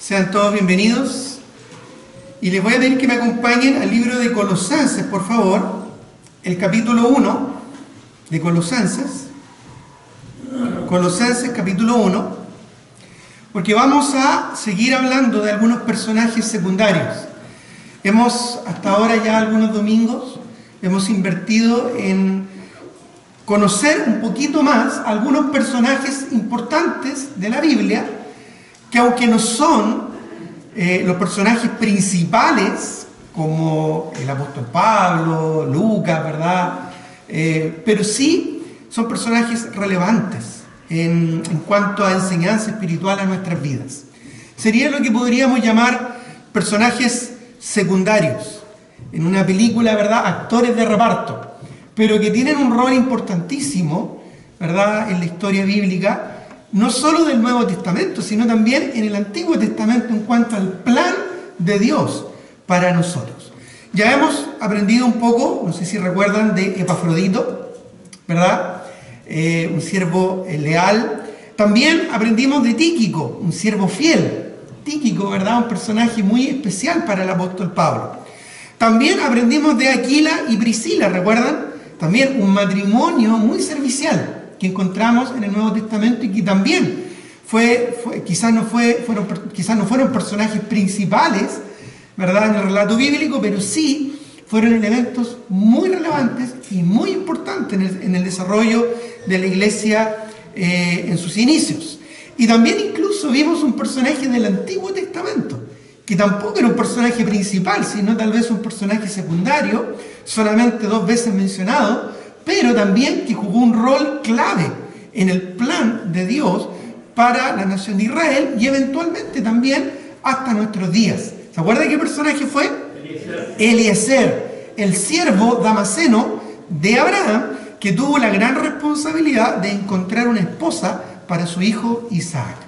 Sean todos bienvenidos y les voy a pedir que me acompañen al libro de Colosenses, por favor, el capítulo 1 de Colosenses, capítulo 1, porque vamos a seguir hablando de algunos personajes secundarios. Hasta ahora ya algunos domingos, hemos invertido en conocer un poquito más algunos personajes importantes de la Biblia, que aunque no son los personajes principales, como el apóstol Pablo, Lucas, ¿verdad? Pero sí son personajes relevantes en cuanto a enseñanza espiritual a nuestras vidas. Sería lo que podríamos llamar personajes secundarios. En una película, ¿verdad? Actores de reparto, pero que tienen un rol importantísimo, ¿verdad? En la historia bíblica, no solo del Nuevo Testamento, sino también en el Antiguo Testamento en cuanto al plan de Dios para nosotros. Ya hemos aprendido un poco, no sé si recuerdan, de Epafrodito, ¿verdad? Un siervo leal. También aprendimos de Tíquico, un siervo fiel. Tíquico, ¿verdad? Un personaje muy especial para el apóstol Pablo. También aprendimos de Aquila y Priscila, ¿recuerdan? También un matrimonio muy servicial que encontramos en el Nuevo Testamento y que también quizás no fueron personajes principales, ¿verdad?, en el relato bíblico, pero sí fueron elementos muy relevantes y muy importantes en el desarrollo de la iglesia en sus inicios. Y también incluso vimos un personaje del Antiguo Testamento, que tampoco era un personaje principal, sino tal vez un personaje secundario, solamente 2 veces mencionado, pero también que jugó un rol clave en el plan de Dios para la nación de Israel y eventualmente también hasta nuestros días. ¿Se acuerdan qué personaje fue? Eliezer, el siervo damaseno de Abraham, que tuvo la gran responsabilidad de encontrar una esposa para su hijo Isaac,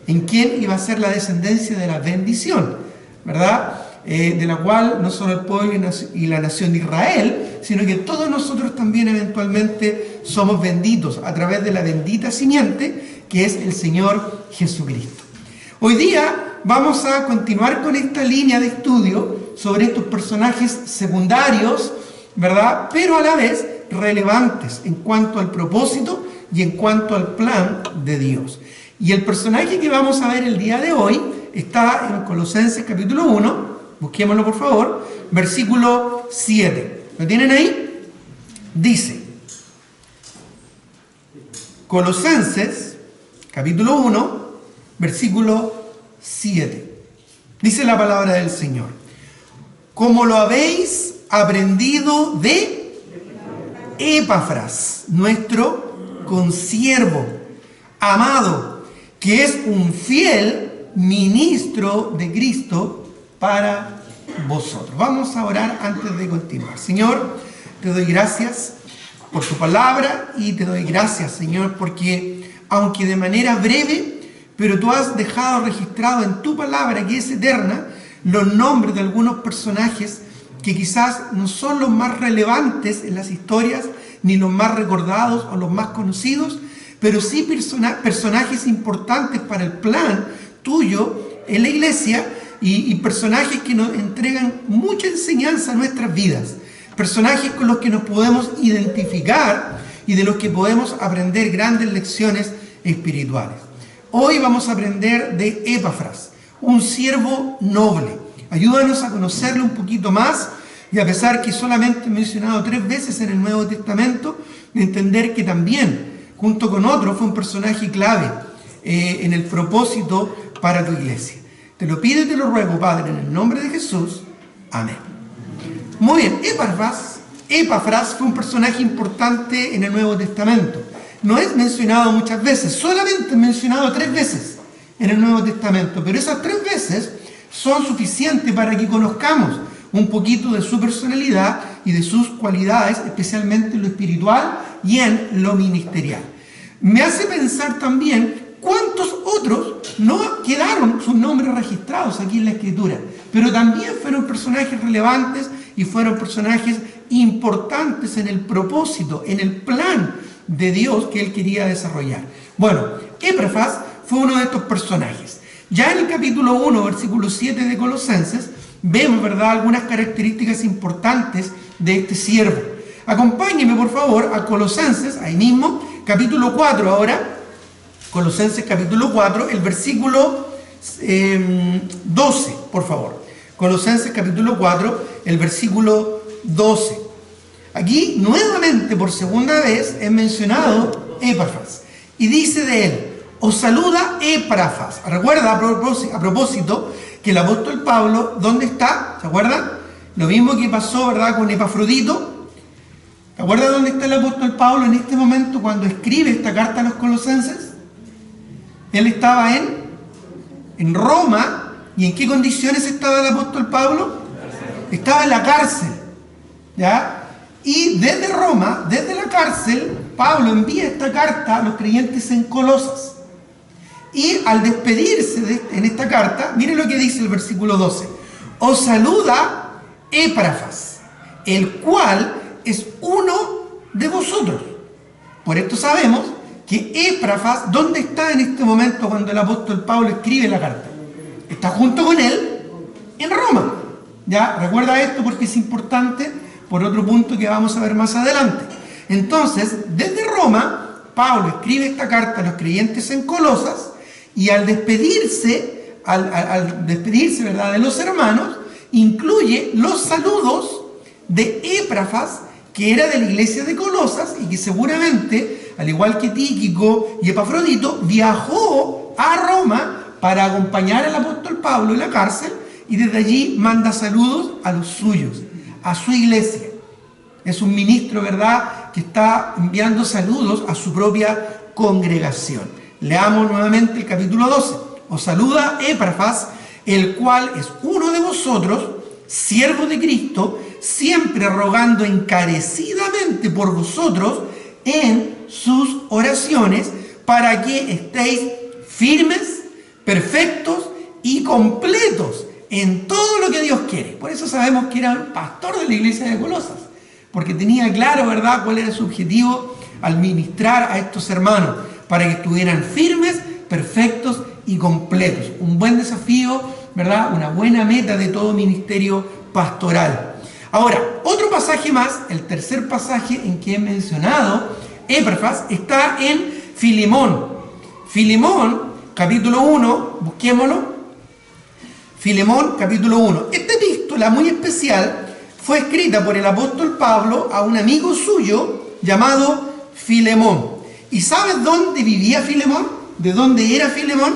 en quien iba a ser la descendencia de la bendición, ¿verdad? De la cual no solo el pueblo y la nación de Israel, sino que todos nosotros también eventualmente somos benditos a través de la bendita simiente que es el Señor Jesucristo. Hoy día vamos a continuar con esta línea de estudio sobre estos personajes secundarios, ¿verdad?, pero a la vez relevantes en cuanto al propósito y en cuanto al plan de Dios. Y el personaje que vamos a ver el día de hoy está en Colosenses capítulo 1, busquémoslo por favor, versículo 7. ¿Lo tienen ahí? Dice, Colosenses capítulo 1, versículo 7. Dice la palabra del Señor: como lo habéis aprendido de Epafras, nuestro consiervo, amado, que es un fiel ministro de Cristo para vosotros. Vamos a orar antes de continuar. Señor, te doy gracias por tu palabra y te doy gracias, Señor, porque aunque de manera breve, pero tú has dejado registrado en tu palabra, que es eterna, los nombres de algunos personajes que quizás no son los más relevantes en las historias, ni los más recordados o los más conocidos, pero sí personajes importantes para el plan tuyo en la iglesia, y personajes que nos entregan mucha enseñanza a nuestras vidas, personajes con los que nos podemos identificar y de los que podemos aprender grandes lecciones espirituales. Hoy vamos a aprender de Epafras, un siervo noble. Ayúdanos a conocerlo un poquito más y, a pesar que solamente he mencionado 3 veces en el Nuevo Testamento, entender que también, junto con otros, fue un personaje clave en el propósito para tu iglesia. Te lo pido y te lo ruego, Padre, en el nombre de Jesús. Amén. Muy bien, Epafras fue un personaje importante en el Nuevo Testamento. No es mencionado muchas veces, solamente es mencionado 3 veces en el Nuevo Testamento, pero esas 3 veces son suficientes para que conozcamos un poquito de su personalidad y de sus cualidades, especialmente en lo espiritual y en lo ministerial. Me hace pensar también cuántos otros no quedaron sus nombres registrados aquí en la Escritura, pero también fueron personajes relevantes y fueron personajes importantes en el propósito, en el plan de Dios que él quería desarrollar. Bueno, Epafras fue uno de estos personajes. Ya en el capítulo 1, versículo 7 de Colosenses, vemos, ¿verdad?, algunas características importantes de este siervo. Acompáñenme, por favor, a Colosenses, ahí mismo, capítulo 4 ahora. Colosenses capítulo 4, el versículo 12, por favor. Colosenses capítulo 4, el versículo 12. Aquí, nuevamente, por segunda vez, es mencionado Epafras. Y dice de él: os saluda Epafras. Recuerda, a propósito, que el apóstol Pablo, ¿dónde está? ¿Se acuerdan? Lo mismo que pasó, ¿verdad?, con Epafrodito. ¿Se acuerdan dónde está el apóstol Pablo en este momento cuando escribe esta carta a los colosenses? Él estaba en Roma. ¿Y en qué condiciones estaba el apóstol Pablo? Estaba en la cárcel, ¿ya? Y desde Roma, desde la cárcel, Pablo envía esta carta a los creyentes en Colosas. Y al despedirse en esta carta, miren lo que dice el versículo 12. Os saluda Epafras, el cual es uno de vosotros. Por esto sabemos que Epafras, ¿dónde está en este momento cuando el apóstol Pablo escribe la carta? Está junto con él en Roma. ¿Ya? Recuerda esto porque es importante por otro punto que vamos a ver más adelante. Entonces, desde Roma, Pablo escribe esta carta a los creyentes en Colosas, y al despedirse, ¿verdad?, de los hermanos, incluye los saludos de Epafras, que era de la iglesia de Colosas y que seguramente, al igual que Tíquico y Epafrodito, viajó a Roma para acompañar al apóstol Pablo en la cárcel, y desde allí manda saludos a los suyos, a su iglesia. Es un ministro, ¿verdad?, que está enviando saludos a su propia congregación. Leamos nuevamente el capítulo 12. Os saluda Epafras, el cual es uno de vosotros, siervo de Cristo, siempre rogando encarecidamente por vosotros en sus oraciones, para que estéis firmes, perfectos y completos en todo lo que Dios quiere. Por eso sabemos que era un pastor de la iglesia de Colosas, porque tenía claro, ¿verdad?, cuál era su objetivo al ministrar a estos hermanos, para que estuvieran firmes, perfectos y completos. Un buen desafío, ¿verdad?, una buena meta de todo ministerio pastoral. Ahora, otro pasaje más, el tercer pasaje en que he mencionado Epafras, está en Filemón. Filemón, capítulo 1, busquémoslo. Filemón, capítulo 1. Esta epístola muy especial fue escrita por el apóstol Pablo a un amigo suyo llamado Filemón. ¿Y sabes dónde vivía Filemón? ¿De dónde era Filemón?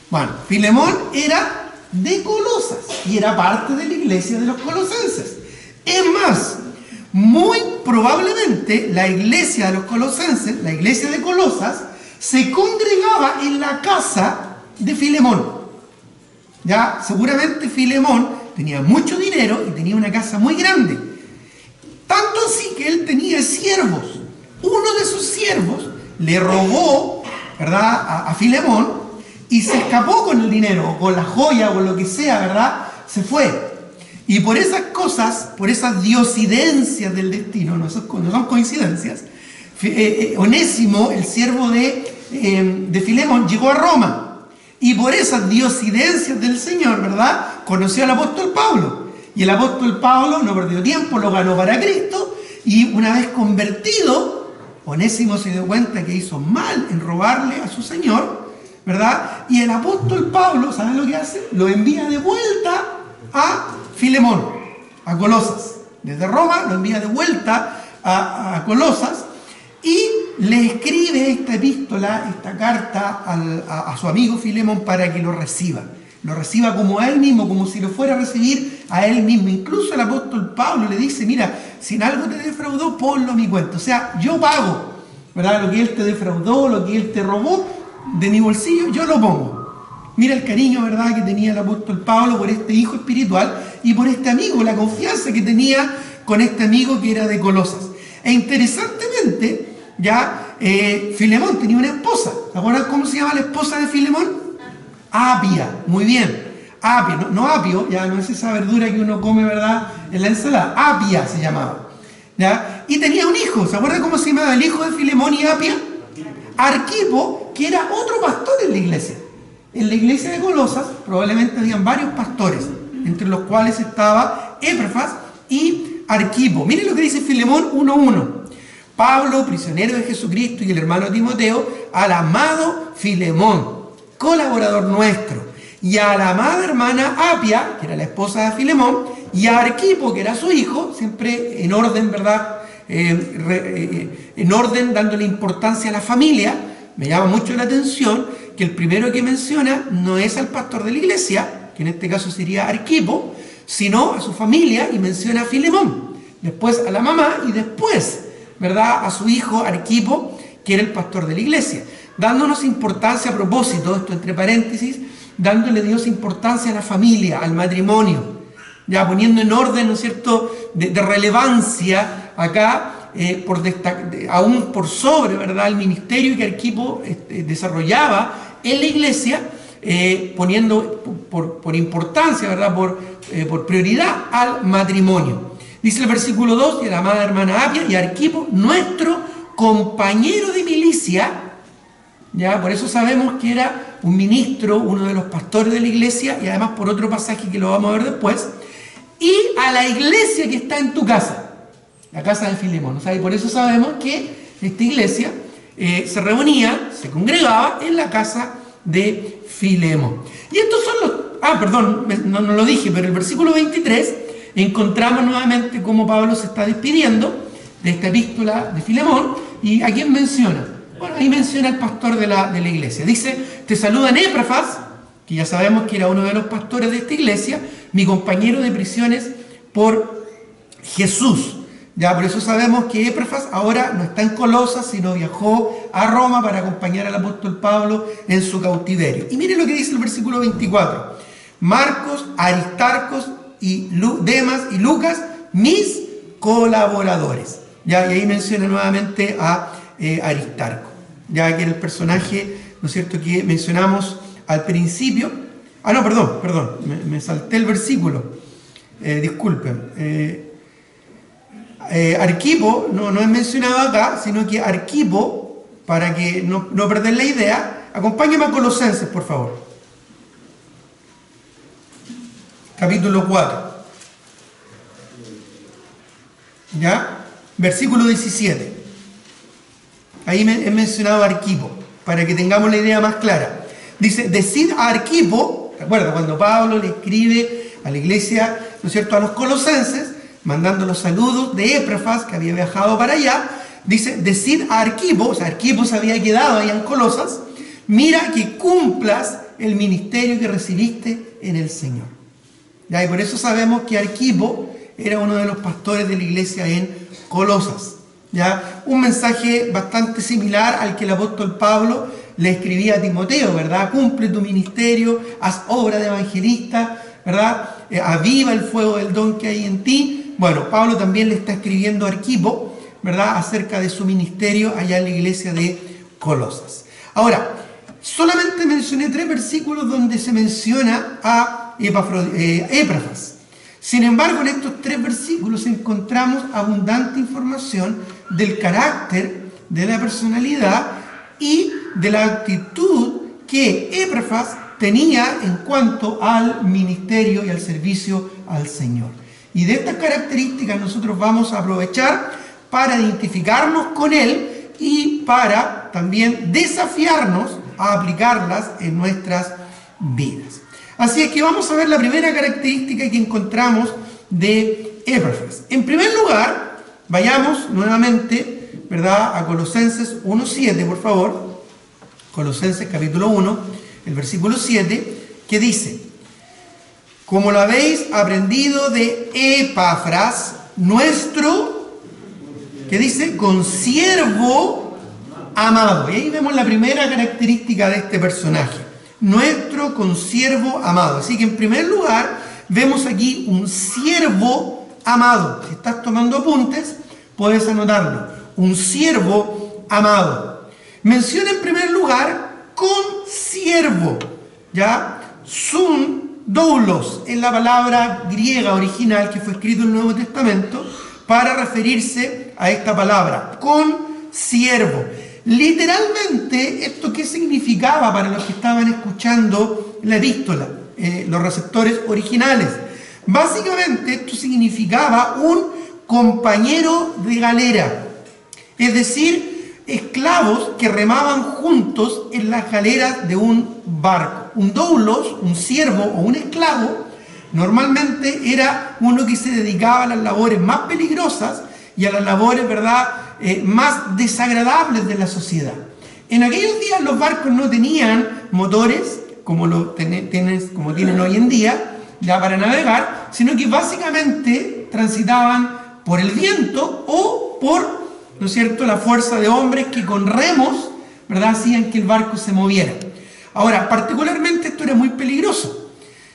Bueno, Filemón era de Colosas y era parte de la iglesia de los colosenses. Es más, muy probablemente la iglesia de los colosenses, la iglesia de Colosas, se congregaba en la casa de Filemón. Ya, seguramente Filemón tenía mucho dinero y tenía una casa muy grande. Tanto así que él tenía siervos. Uno de sus siervos le robó, ¿verdad?, a Filemón, y se escapó con el dinero, o con la joya, o con lo que sea, ¿verdad? Se fue. Y por esas cosas, por esas diosidencias del destino, no son coincidencias, Onésimo, el siervo de Filemón, llegó a Roma. Y por esas diosidencias del Señor, ¿verdad?, conoció al apóstol Pablo. Y el apóstol Pablo no perdió tiempo, lo ganó para Cristo, y una vez convertido, Onésimo se dio cuenta que hizo mal en robarle a su Señor, ¿verdad? Y el apóstol Pablo, ¿saben lo que hace? Lo envía de vuelta a Filemón, a Colosas. Desde Roma lo envía de vuelta a Colosas, y le escribe esta epístola, esta carta a su amigo Filemón para que lo reciba. Lo reciba como a él mismo, como si lo fuera a recibir a él mismo. Incluso el apóstol Pablo le dice: mira, si en algo te defraudó, ponlo a mi cuenta. O sea, yo pago, ¿verdad?, lo que él te defraudó, lo que él te robó, de mi bolsillo, yo lo pongo. Mira el cariño, ¿verdad?, que tenía el apóstol Pablo por este hijo espiritual y por este amigo, la confianza que tenía con este amigo que era de Colosas. E interesantemente, ya Filemón tenía una esposa. ¿Se acuerdan cómo se llama la esposa de Filemón? Apia, muy bien. Apia, no apio, ya no es esa verdura que uno come, ¿verdad?, en la ensalada. Apia se llamaba, ¿ya? Y tenía un hijo. ¿Se acuerdan cómo se llamaba el hijo de Filemón y Apia? Arquipo, que era otro pastor en la iglesia. En la iglesia de Colosas probablemente habían varios pastores, entre los cuales estaba Epafras y Arquipo. Miren lo que dice Filemón 1:1. Pablo, prisionero de Jesucristo, y el hermano Timoteo, al amado Filemón, colaborador nuestro, y a la amada hermana Apia, que era la esposa de Filemón, y a Arquipo, que era su hijo, siempre en orden, ¿verdad? En orden, dándole importancia a la familia. Me llama mucho la atención que el primero que menciona no es al pastor de la iglesia, que en este caso sería Arquipo, sino a su familia, y menciona a Filemón, después a la mamá y después, ¿verdad?, a su hijo Arquipo, que era el pastor de la iglesia, dándonos importancia a propósito, esto entre paréntesis, dándole Dios importancia a la familia, al matrimonio, ya poniendo en orden, ¿no es cierto?, de relevancia acá, aún por sobre, ¿verdad?, el ministerio que Arquipo desarrollaba en la iglesia, poniendo por importancia, ¿verdad?, por prioridad al matrimonio. Dice el versículo 2, y a la amada hermana Apia y Arquipo, nuestro compañero de milicia, ya por eso sabemos que era un ministro, uno de los pastores de la iglesia, y además por otro pasaje que lo vamos a ver después, y a la iglesia que está en tu casa, la casa de Filemón. O sea, y por eso sabemos que esta iglesia se reunía, se congregaba en la casa de Filemón. Y estos son los... perdón, no lo dije, pero el versículo 23 encontramos nuevamente cómo Pablo se está despidiendo de esta epístola de Filemón. ¿Y a quién menciona? Bueno, ahí menciona al pastor de la iglesia. Dice, te saludan Epafras, que ya sabemos que era uno de los pastores de esta iglesia, mi compañero de prisiones por Jesús. Ya, por eso sabemos que Epafras ahora no está en Colosas, sino viajó a Roma para acompañar al apóstol Pablo en su cautiverio. Y miren lo que dice el versículo 24. Marcos, Aristarcos, y Demas y Lucas, mis colaboradores. Ya, y ahí menciona nuevamente a Aristarco, ya que era el personaje, ¿no es cierto?, que mencionamos al principio. No, perdón, me salté el versículo, disculpen. Arquipo no es mencionado acá, sino que Arquipo, para que no perder la idea, acompáñame a Colosenses, por favor. Capítulo 4. ¿Ya? Versículo 17. Ahí he mencionado a Arquipo, para que tengamos la idea más clara. Dice, decid a Arquipo, recuerda, cuando Pablo le escribe a la iglesia, ¿no es cierto?, a los colosenses, mandando los saludos de Epafras, que había viajado para allá, dice, decid a Arquipo, o sea, Arquipo se había quedado ahí en Colosas, mira que cumplas el ministerio que recibiste en el Señor. ¿Ya? Y por eso sabemos que Arquipo era uno de los pastores de la iglesia en Colosas. ¿Ya? Un mensaje bastante similar al que el apóstol Pablo le escribía a Timoteo, ¿verdad? Cumple tu ministerio, haz obra de evangelista, ¿verdad? Aviva el fuego del don que hay en ti. Bueno, Pablo también le está escribiendo a Arquipo, ¿verdad?, acerca de su ministerio allá en la iglesia de Colosas. Ahora, solamente mencioné 3 versículos donde se menciona a Epafras. Sin embargo, en estos 3 versículos encontramos abundante información del carácter, de la personalidad y de la actitud que Epafras tenía en cuanto al ministerio y al servicio al Señor. Y de estas características nosotros vamos a aprovechar para identificarnos con él y para también desafiarnos a aplicarlas en nuestras vidas. Así es que vamos a ver la primera característica que encontramos de Epafras. En primer lugar, vayamos nuevamente, ¿verdad?, a Colosenses 1:7, por favor. Colosenses capítulo 1, el versículo 7, que dice, como lo habéis aprendido de Epafras, nuestro, que dice, consiervo amado. Y ahí vemos la primera característica de este personaje, nuestro consiervo amado. Así que en primer lugar, vemos aquí un siervo amado. Si estás tomando apuntes, puedes anotarlo. Un siervo amado. Menciona en primer lugar consiervo, ¿ya? Sun doulos es la palabra griega original que fue escrito en el Nuevo Testamento para referirse a esta palabra, consiervo. Literalmente, ¿esto qué significaba para los que estaban escuchando la epístola? Los receptores originales. Básicamente, esto significaba un compañero de galera. Es decir, esclavos que remaban juntos en las galeras de un barco. Un doulos, un siervo o un esclavo, normalmente era uno que se dedicaba a las labores más peligrosas y a las labores, ¿verdad?, más desagradables de la sociedad. En aquellos días los barcos no tenían motores como tienen hoy en día, ya para navegar, sino que básicamente transitaban por el viento o por, ¿no es cierto?, la fuerza de hombres que con remos, ¿verdad?, hacían que el barco se moviera. Ahora, particularmente esto era muy peligroso,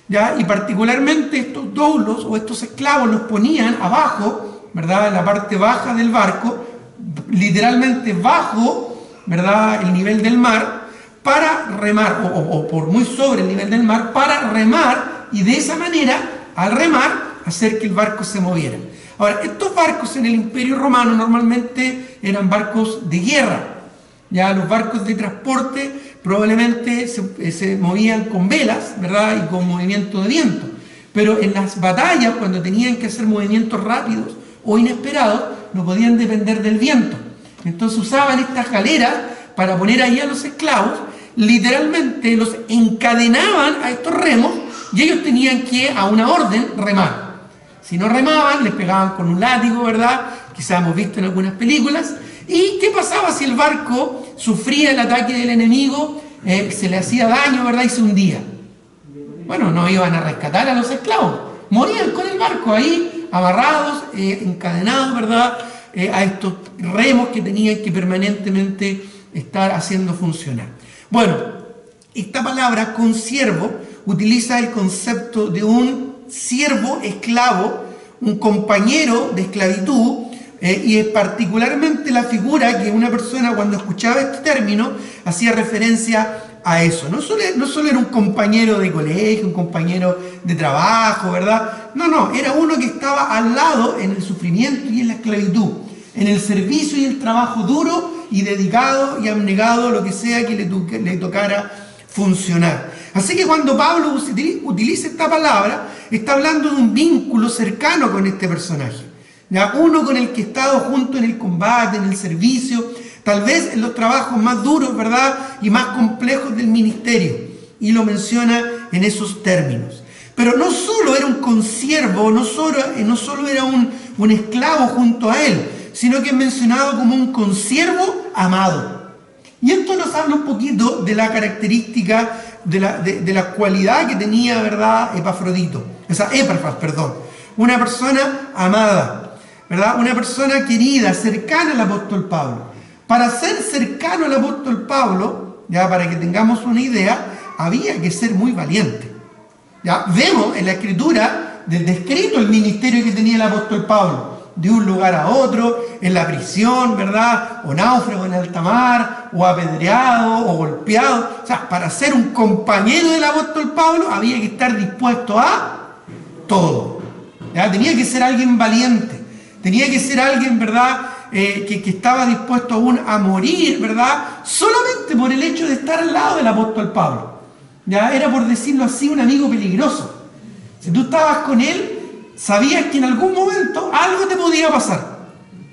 ¿ya? Y particularmente estos doulos o estos esclavos los ponían abajo, ¿verdad?, en la parte baja del barco, literalmente bajo, ¿verdad?, el nivel del mar, para remar, o por muy sobre el nivel del mar, para remar, y de esa manera, al remar, hacer que el barco se moviera. Ahora, estos barcos en el Imperio Romano normalmente eran barcos de guerra. Ya los barcos de transporte probablemente se movían con velas, ¿verdad?, y con movimiento de viento. Pero en las batallas, cuando tenían que hacer movimientos rápidos o inesperados, no podían depender del viento. Entonces usaban estas galeras para poner ahí a los esclavos, literalmente los encadenaban a estos remos y ellos tenían que, a una orden, remar. Si no remaban, les pegaban con un látigo, ¿verdad?, quizás hemos visto en algunas películas. ¿Y qué pasaba si el barco sufría el ataque del enemigo, se le hacía daño, ¿verdad?, y se hundía? Bueno, no iban a rescatar a los esclavos, morían con el barco ahí, amarrados, encadenados, ¿verdad?, a estos remos que tenían que permanentemente estar haciendo funcionar. Bueno, esta palabra consiervo utiliza el concepto de un siervo esclavo, un compañero de esclavitud, y es particularmente la figura que una persona, cuando escuchaba este término, hacía referencia a eso. No solo era un compañero de colegio, un compañero de trabajo, ¿verdad? No, era uno que estaba al lado en el sufrimiento y en la esclavitud, en el servicio y el trabajo duro y dedicado y abnegado, lo que sea que le tocara funcionar. Así que cuando Pablo utiliza esta palabra, está hablando de un vínculo cercano con este personaje. ¿Ya? Uno con el que he estado junto en el combate, en el servicio, tal vez en los trabajos más duros, ¿verdad?, y más complejos del ministerio. Y lo menciona en esos términos. Pero no solo era un consiervo, no solo era un esclavo junto a él, sino que es mencionado como un consiervo amado. Y esto nos habla un poquito de la característica, de la cualidad que tenía, ¿verdad?, Epafras, perdón. Una persona amada, ¿verdad?, una persona querida, cercana al apóstol Pablo. Para ser cercano al apóstol Pablo, ya para que tengamos una idea, había que ser muy valiente. Ya vemos en la escritura descrito el ministerio que tenía el apóstol Pablo, de un lugar a otro, en la prisión, ¿verdad?, o náufrago en alta mar, o apedreado, o golpeado. O sea, para ser un compañero del apóstol Pablo había que estar dispuesto a todo. ¿Ya? Tenía que ser alguien valiente, tenía que ser alguien, ¿verdad?, que estaba dispuesto aún a morir, ¿verdad?, solamente por el hecho de estar al lado del apóstol Pablo. Ya era, por decirlo así, un amigo peligroso. Si tú estabas con él, sabías que en algún momento algo te podía pasar.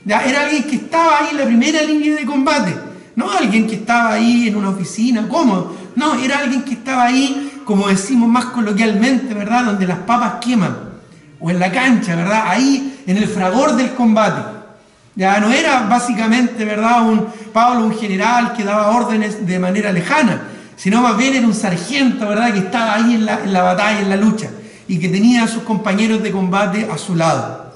Ya era alguien que estaba ahí en la primera línea de combate, no alguien que estaba ahí en una oficina cómodo, no, era alguien que estaba ahí, como decimos más coloquialmente, ¿verdad?, donde las papas queman, o en la cancha, ¿verdad?, ahí en el fragor del combate. Ya no era básicamente, ¿verdad?, Pablo, un general que daba órdenes de manera lejana, sino más bien era un sargento, ¿verdad?, que estaba ahí en la batalla, en la lucha, y que tenía a sus compañeros de combate a su lado.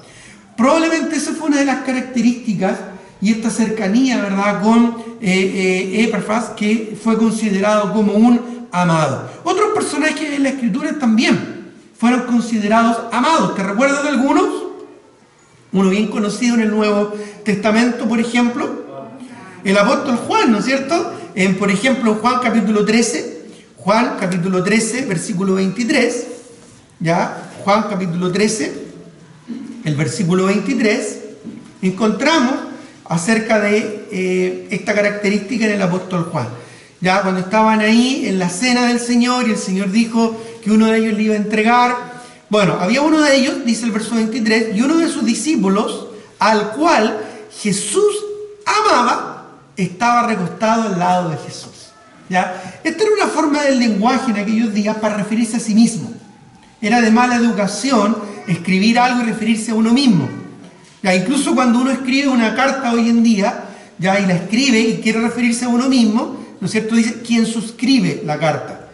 Probablemente esa fue una de las características y esta cercanía, ¿verdad?, con Epafras, que fue considerado como un amado. Otros personajes en la escritura también fueron considerados amados. ¿Te recuerdas de algunos? Uno bien conocido en el Nuevo Testamento, por ejemplo, el apóstol Juan, ¿no es cierto? Por ejemplo, Juan capítulo 13, versículo 23, ¿ya? Juan capítulo 13, el versículo 23, encontramos acerca de esta característica en el apóstol Juan. Ya cuando estaban ahí en la cena del Señor y el Señor dijo que uno de ellos le iba a entregar, bueno, había uno de ellos, dice el verso 23, y uno de sus discípulos, al cual Jesús amaba, estaba recostado al lado de Jesús. ¿Ya? Esta era una forma del lenguaje en aquellos días para referirse a sí mismo. Era de mala educación escribir algo y referirse a uno mismo. ¿Ya? Incluso cuando uno escribe una carta hoy en día, ya, y la escribe y quiere referirse a uno mismo, ¿no es cierto? Dice quien suscribe la carta,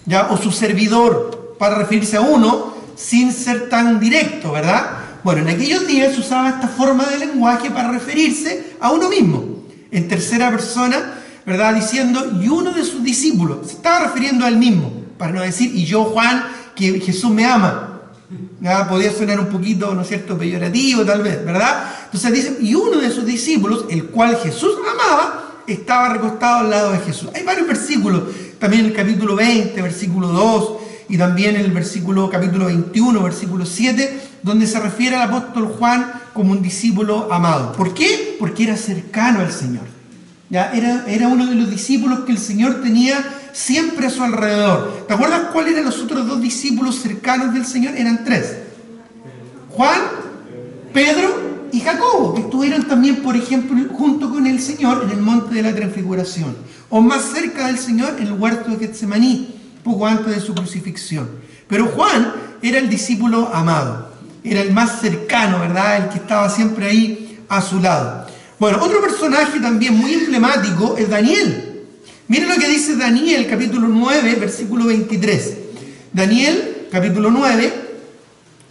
¿ya? O su servidor, para referirse a uno sin ser tan directo, ¿verdad? Bueno, en aquellos días se usaba esta forma de lenguaje para referirse a uno mismo, en tercera persona, ¿verdad? Diciendo, y uno de sus discípulos, se estaba refiriendo a él mismo, para no decir, y yo, Juan, que Jesús me ama. ¿Ya? Podía sonar un poquito, ¿no es cierto?, peyorativo tal vez, ¿verdad? Entonces dice, y uno de sus discípulos, el cual Jesús amaba, estaba recostado al lado de Jesús. Hay varios versículos, también en el capítulo 20, versículo 2, y también en el capítulo 21, versículo 7, donde se refiere al apóstol Juan como un discípulo amado. ¿Por qué? Porque era cercano al Señor. ¿Ya? Era uno de los discípulos que el Señor tenía siempre a su alrededor. ¿Te acuerdas cuáles eran los otros dos discípulos cercanos del Señor? Eran tres: Juan, Pedro y Jacobo, que estuvieron también, por ejemplo, junto con el Señor en el monte de la Transfiguración, o más cerca del Señor en el huerto de Getsemaní, poco antes de su crucifixión. Pero Juan era el discípulo amado, era el más cercano, ¿verdad? El que estaba siempre ahí a su lado. Bueno, otro personaje también muy emblemático es Daniel. Miren lo que dice Daniel, capítulo 9, versículo 23. Daniel, capítulo 9,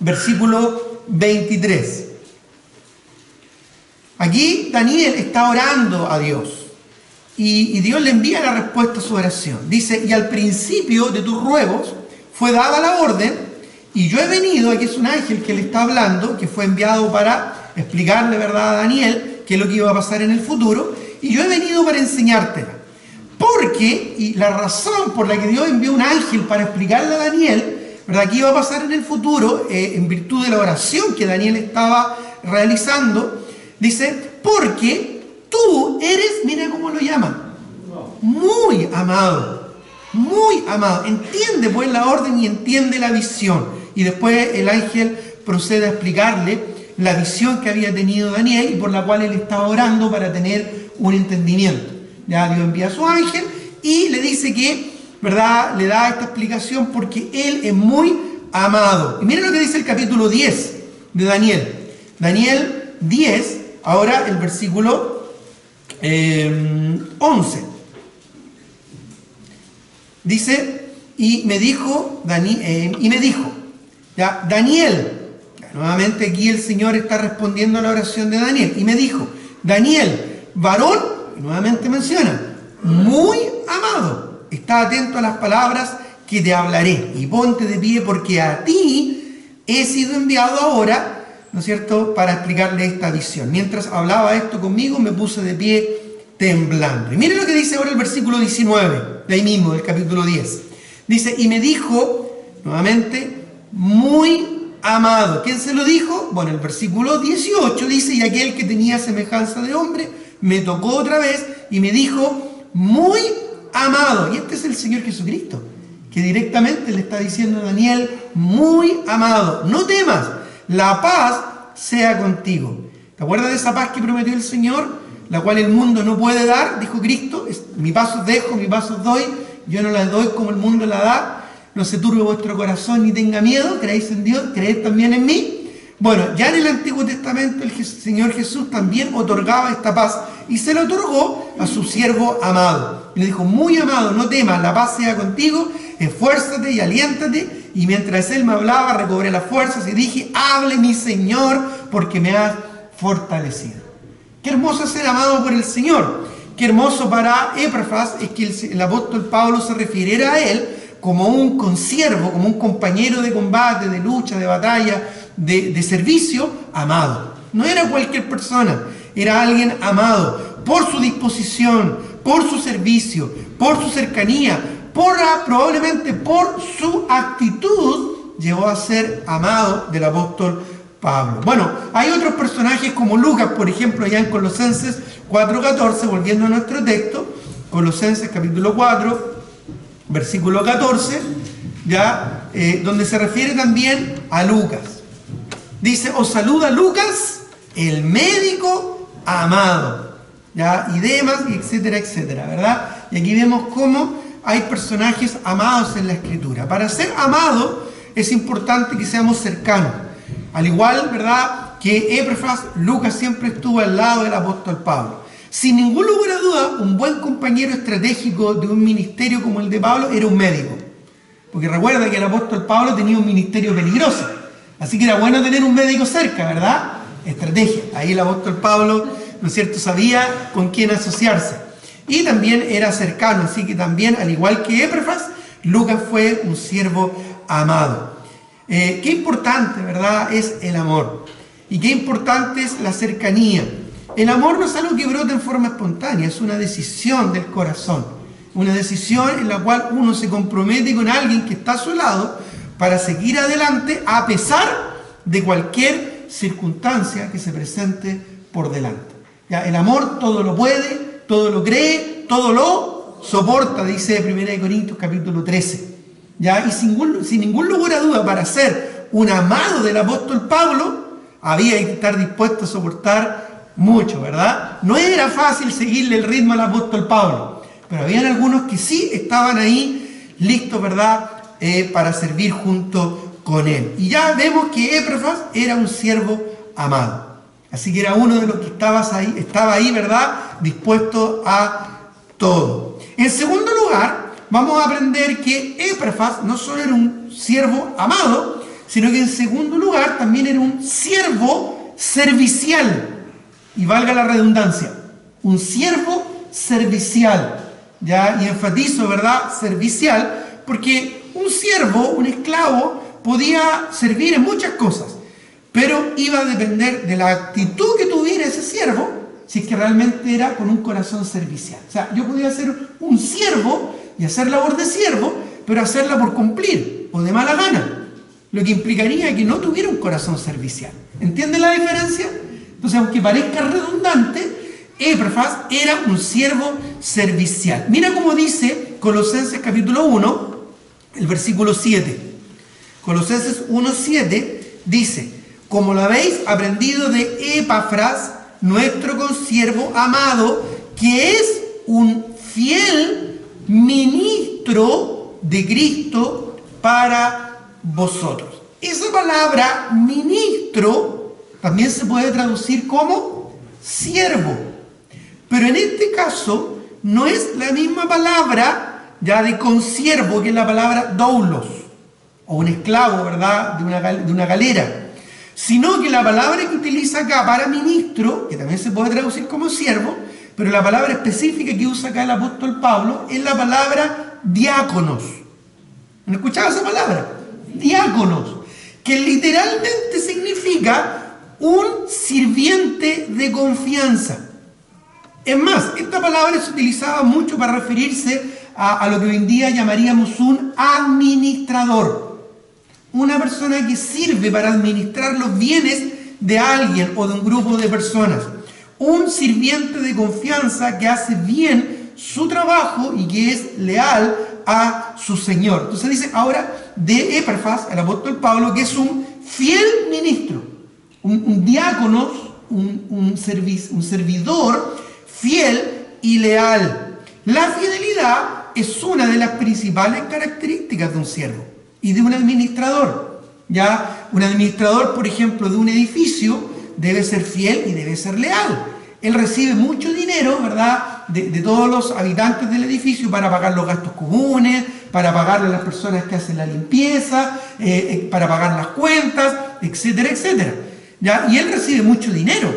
versículo 23. Aquí Daniel está orando a Dios y Dios le envía la respuesta a su oración. Dice, y al principio de tus ruegos fue dada la orden, y yo he venido, aquí es un ángel que le está hablando, que fue enviado para explicarle, ¿verdad?, a Daniel qué es lo que iba a pasar en el futuro, y yo he venido para enseñártela. Porque, y la razón por la que Dios envió un ángel para explicarle a Daniel, ¿verdad?, qué iba a pasar en el futuro, en virtud de la oración que Daniel estaba realizando, dice, porque tú eres, mira cómo lo llama, muy amado, muy amado. Entiende pues la orden y entiende la visión. Y después el ángel procede a explicarle la visión que había tenido Daniel y por la cual él estaba orando para tener un entendimiento. Ya Dios envía a su ángel y le dice que, ¿verdad?, le da esta explicación porque él es muy amado. Y miren lo que dice el capítulo 10 de Daniel. Daniel 10, ahora el versículo 11. Dice, y me dijo, ya, Daniel, nuevamente aquí el Señor está respondiendo a la oración de Daniel, y me dijo, Daniel, varón, nuevamente menciona, muy amado, está atento a las palabras que te hablaré, y ponte de pie porque a ti he sido enviado ahora, ¿no es cierto?, para explicarle esta visión. Mientras hablaba esto conmigo, me puse de pie temblando. Y miren lo que dice ahora el versículo 19, de ahí mismo, del capítulo 10. Dice, y me dijo, nuevamente, muy amado. ¿Quién se lo dijo? Bueno, el versículo 18 dice, y aquel que tenía semejanza de hombre, me tocó otra vez y me dijo, muy amado. Y este es el Señor Jesucristo, que directamente le está diciendo a Daniel, muy amado, no temas, la paz sea contigo. ¿Te acuerdas de esa paz que prometió el Señor? La cual el mundo no puede dar, dijo Cristo, mi paz os dejo, mi paz os doy, yo no la doy como el mundo la da, no se turbe vuestro corazón ni tenga miedo, creéis en Dios, creed también en mí. Bueno, ya en el Antiguo Testamento el Señor Jesús también otorgaba esta paz y se la otorgó a su siervo amado. Le dijo, muy amado, no temas, la paz sea contigo, esfuérzate y aliéntate. Y mientras él me hablaba, recobré las fuerzas y dije, hable mi Señor, porque me has fortalecido. Qué hermoso ser amado por el Señor. Qué hermoso para Epafras es que el apóstol Pablo se refiriera a él como un consiervo, como un compañero de combate, de lucha, de batalla, de servicio, amado. No era cualquier persona, era alguien amado por su disposición, por su servicio, por su cercanía, probablemente por su actitud, llegó a ser amado del apóstol Pablo. Bueno, hay otros personajes como Lucas, por ejemplo, allá en Colosenses 4:14, volviendo a nuestro texto, Colosenses capítulo 4, versículo 14, ya, donde se refiere también a Lucas. Dice, os saluda Lucas, el médico amado, ya, y demás, y etcétera, etcétera, ¿verdad? Y aquí vemos cómo hay personajes amados en la Escritura. Para ser amado es importante que seamos cercanos. Al igual, ¿verdad?, que Epafras, Lucas siempre estuvo al lado del apóstol Pablo. Sin ningún lugar a duda, un buen compañero estratégico de un ministerio como el de Pablo era un médico. Porque recuerda que el apóstol Pablo tenía un ministerio peligroso. Así que era bueno tener un médico cerca, ¿verdad? Estrategia. Ahí el apóstol Pablo, ¿no es cierto?, sabía con quién asociarse. Y también era cercano. Así que también, al igual que Epafras, Lucas fue un siervo amado. Qué importante, ¿verdad?, es el amor. Y qué importante es la cercanía. El amor no es algo que brota en forma espontánea, es una decisión del corazón. Una decisión en la cual uno se compromete con alguien que está a su lado para seguir adelante a pesar de cualquier circunstancia que se presente por delante. ¿Ya? El amor todo lo puede, todo lo cree, todo lo soporta, dice 1 Corintios capítulo 13. ¿Ya? Y sin ningún lugar a duda, para ser un amado del apóstol Pablo, había que estar dispuesto a soportar mucho, ¿verdad? No era fácil seguirle el ritmo al apóstol Pablo, pero habían algunos que sí estaban ahí listos, ¿verdad?, para servir junto con él. Y ya vemos que Epafras era un siervo amado. Así que era uno de los que estaba ahí, ¿verdad?, dispuesto a todo. En segundo lugar, vamos a aprender que Epafras no solo era un siervo amado, sino que en segundo lugar también era un siervo servicial. Y valga la redundancia, un siervo servicial. Ya, y enfatizo, ¿verdad?, servicial, porque un siervo, un esclavo, podía servir en muchas cosas, pero iba a depender de la actitud que tuviera ese siervo, si es que realmente era con un corazón servicial. O sea, yo podía ser un siervo y hacer labor de siervo, pero hacerla por cumplir o de mala gana, lo que implicaría que no tuviera un corazón servicial. ¿Entienden la diferencia? Entonces, aunque parezca redundante, Epafras era un siervo servicial. Mira cómo dice Colosenses capítulo 1, el versículo 7. Colosenses 1:7 dice, como lo habéis aprendido de Epafras, nuestro consiervo amado, que es un fiel ministro de Cristo para vosotros. Esa palabra ministro también se puede traducir como siervo, pero en este caso no es la misma palabra ya de consiervo, que es la palabra doulos, o un esclavo, ¿verdad?, de una galera, sino que la palabra que utiliza acá para ministro, que también se puede traducir como siervo, pero la palabra específica que usa acá el apóstol Pablo es la palabra diáconos. ¿Han escuchado esa palabra? Diáconos, que literalmente significa un sirviente de confianza. Es más, esta palabra se utilizaba mucho para referirse a lo que hoy en día llamaríamos un administrador. Una persona que sirve para administrar los bienes de alguien o de un grupo de personas. Un sirviente de confianza que hace bien su trabajo y que es leal a su Señor. Entonces dice ahora de Epafras, el apóstol Pablo, que es un fiel ministro, un diácono, un servidor fiel y leal. La fidelidad es una de las principales características de un siervo y de un administrador. Ya, un administrador, por ejemplo, de un edificio debe ser fiel y debe ser leal. Él recibe mucho dinero, ¿verdad?, de todos los habitantes del edificio para pagar los gastos comunes, para pagarle a las personas que hacen la limpieza, para pagar las cuentas, etcétera, etcétera. ¿Ya? Y él recibe mucho dinero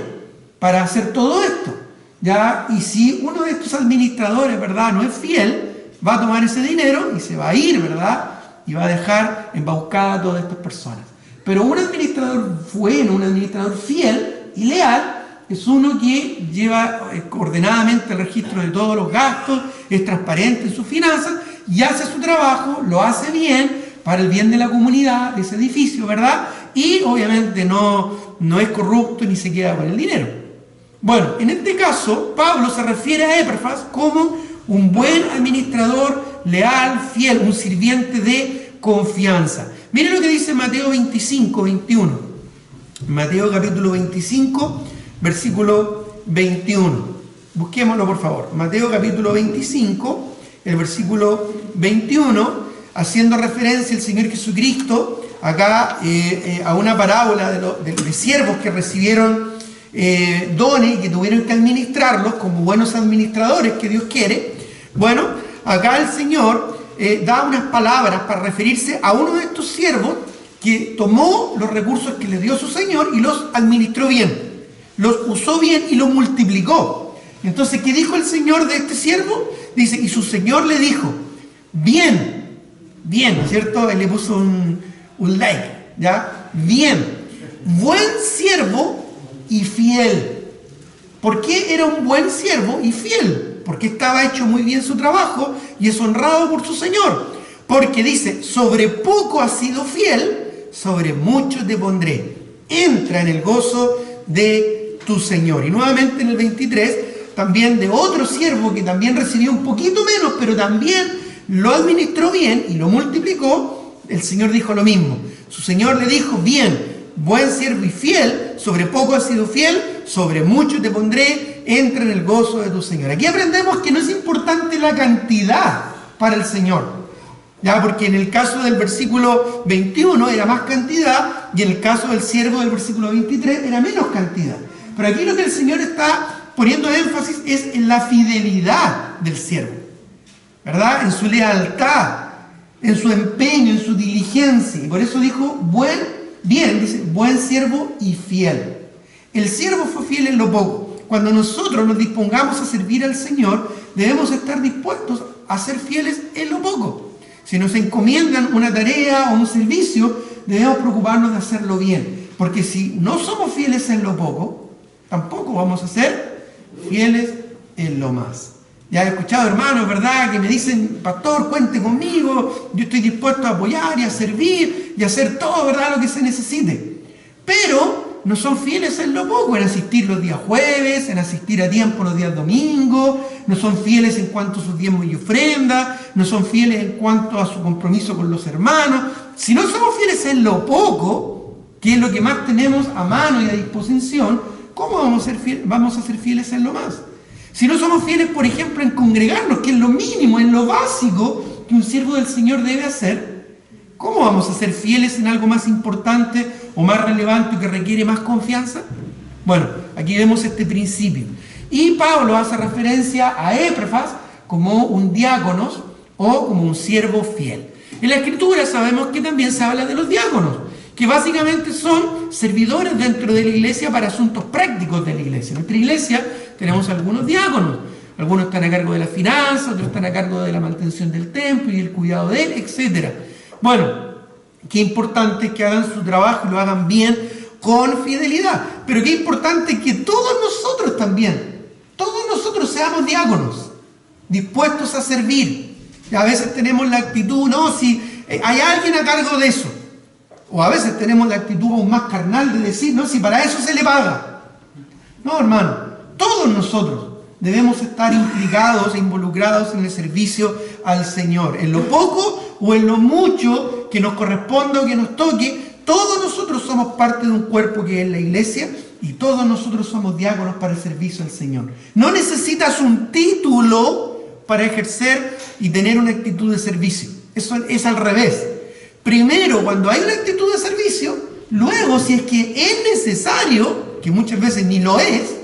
para hacer todo esto. ¿Ya? Y si uno de estos administradores, ¿verdad?, no es fiel, va a tomar ese dinero y se va a ir, ¿verdad?, y va a dejar embaucada a todas estas personas. Pero un administrador bueno, un administrador fiel y leal, es uno que lleva ordenadamente el registro de todos los gastos, es transparente en sus finanzas y hace su trabajo, lo hace bien para el bien de la comunidad, de ese edificio, ¿verdad? y obviamente no es corrupto ni se queda con el dinero. Bueno, en este caso, Pablo se refiere a Epafras como un buen administrador, leal, fiel, un sirviente de confianza. Miren lo que dice Mateo 25, 21. Mateo capítulo 25, versículo 21. Busquémoslo, por favor. Mateo capítulo 25, el versículo 21, haciendo referencia el Señor Jesucristo acá a una parábola de siervos que recibieron dones y que tuvieron que administrarlos como buenos administradores que Dios quiere. Bueno, acá el Señor da unas palabras para referirse a uno de estos siervos que tomó los recursos que le dio su Señor y los administró bien, los usó bien y los multiplicó. Entonces, ¿qué dijo el Señor de este siervo? Dice, y su Señor le dijo, bien, ¿cierto? Él le puso un like, ¿ya? Bien, buen siervo y fiel. ¿Por qué era un buen siervo y fiel? Porque estaba hecho muy bien su trabajo y es honrado por su Señor. Porque dice, sobre poco has sido fiel, sobre mucho te pondré. Entra en el gozo de tu Señor. Y nuevamente en el 23, también de otro siervo que también recibió un poquito menos, pero también lo administró bien y lo multiplicó, el Señor dijo lo mismo. Su Señor le dijo, bien, buen siervo y fiel, sobre poco has sido fiel, sobre mucho te pondré, entra en el gozo de tu Señor. Aquí aprendemos que no es importante la cantidad para el Señor, ¿ya? Porque en el caso del versículo 21 era más cantidad y en el caso del siervo del versículo 23 era menos cantidad. Pero aquí lo que el Señor está poniendo énfasis es en la fidelidad del siervo, ¿verdad? En su lealtad, en su empeño, en su diligencia. Y por eso dijo, dice, buen siervo y fiel. El siervo fue fiel en lo poco. Cuando nosotros nos dispongamos a servir al Señor, debemos estar dispuestos a ser fieles en lo poco. Si nos encomiendan una tarea o un servicio, debemos preocuparnos de hacerlo bien. Porque si no somos fieles en lo poco, tampoco vamos a ser fieles en lo más. Ya he escuchado hermanos, ¿verdad?, que me dicen, pastor, cuente conmigo, yo estoy dispuesto a apoyar y a servir y a hacer todo, ¿verdad?, lo que se necesite. Pero no son fieles en lo poco, en asistir los días jueves, en asistir a tiempo los días domingos, no son fieles en cuanto a sus diezmos y ofrendas, no son fieles en cuanto a su compromiso con los hermanos. Si no somos fieles en lo poco, que es lo que más tenemos a mano y a disposición, ¿cómo vamos a ser fieles en lo más? Si no somos fieles, por ejemplo, en congregarnos, que es lo mínimo, en lo básico que un siervo del Señor debe hacer, ¿cómo vamos a ser fieles en algo más importante o más relevante que requiere más confianza? Bueno, aquí vemos este principio. Y Pablo hace referencia a Epafras como un diácono o como un siervo fiel. En la Escritura sabemos que también se habla de los diáconos, que básicamente son servidores dentro de la iglesia para asuntos prácticos de la iglesia. En nuestra iglesia tenemos algunos diáconos. Algunos están a cargo de la finanza, otros están a cargo de la mantención del templo y el cuidado de él, etc. Bueno, qué importante es que hagan su trabajo y lo hagan bien, con fidelidad. Pero qué importante que todos nosotros también, todos nosotros seamos diáconos, dispuestos a servir. Y a veces tenemos la actitud, no, si hay alguien a cargo de eso. O a veces tenemos la actitud aún más carnal de decir, no, si para eso se le paga. No, hermano, todos nosotros debemos estar implicados e involucrados en el servicio al Señor. En lo poco o en lo mucho que nos corresponda o que nos toque, todos nosotros somos parte de un cuerpo que es la iglesia y todos nosotros somos diáconos para el servicio al Señor. No necesitas un título para ejercer y tener una actitud de servicio. Eso es al revés. Primero, cuando hay una actitud de servicio, luego, si es que es necesario, que muchas veces ni lo es,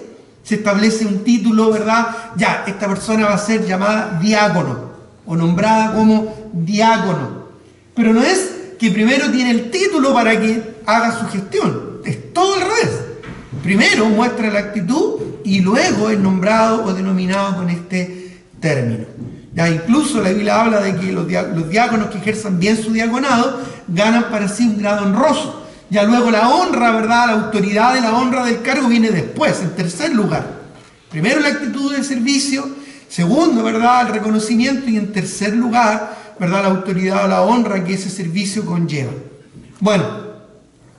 se establece un título, ¿verdad? Ya, esta persona va a ser llamada diácono o nombrada como diácono. Pero no es que primero tiene el título para que haga su gestión. Es todo al revés. Primero muestra la actitud y luego es nombrado o denominado con este término. Ya, incluso la Biblia habla de que los diáconos que ejerzan bien su diaconado ganan para sí un grado honroso. Ya luego la honra, ¿verdad? La autoridad de la honra del cargo viene después, en tercer lugar. Primero la actitud del servicio, segundo, ¿verdad? El reconocimiento y en tercer lugar, ¿verdad? La autoridad o la honra que ese servicio conlleva. Bueno,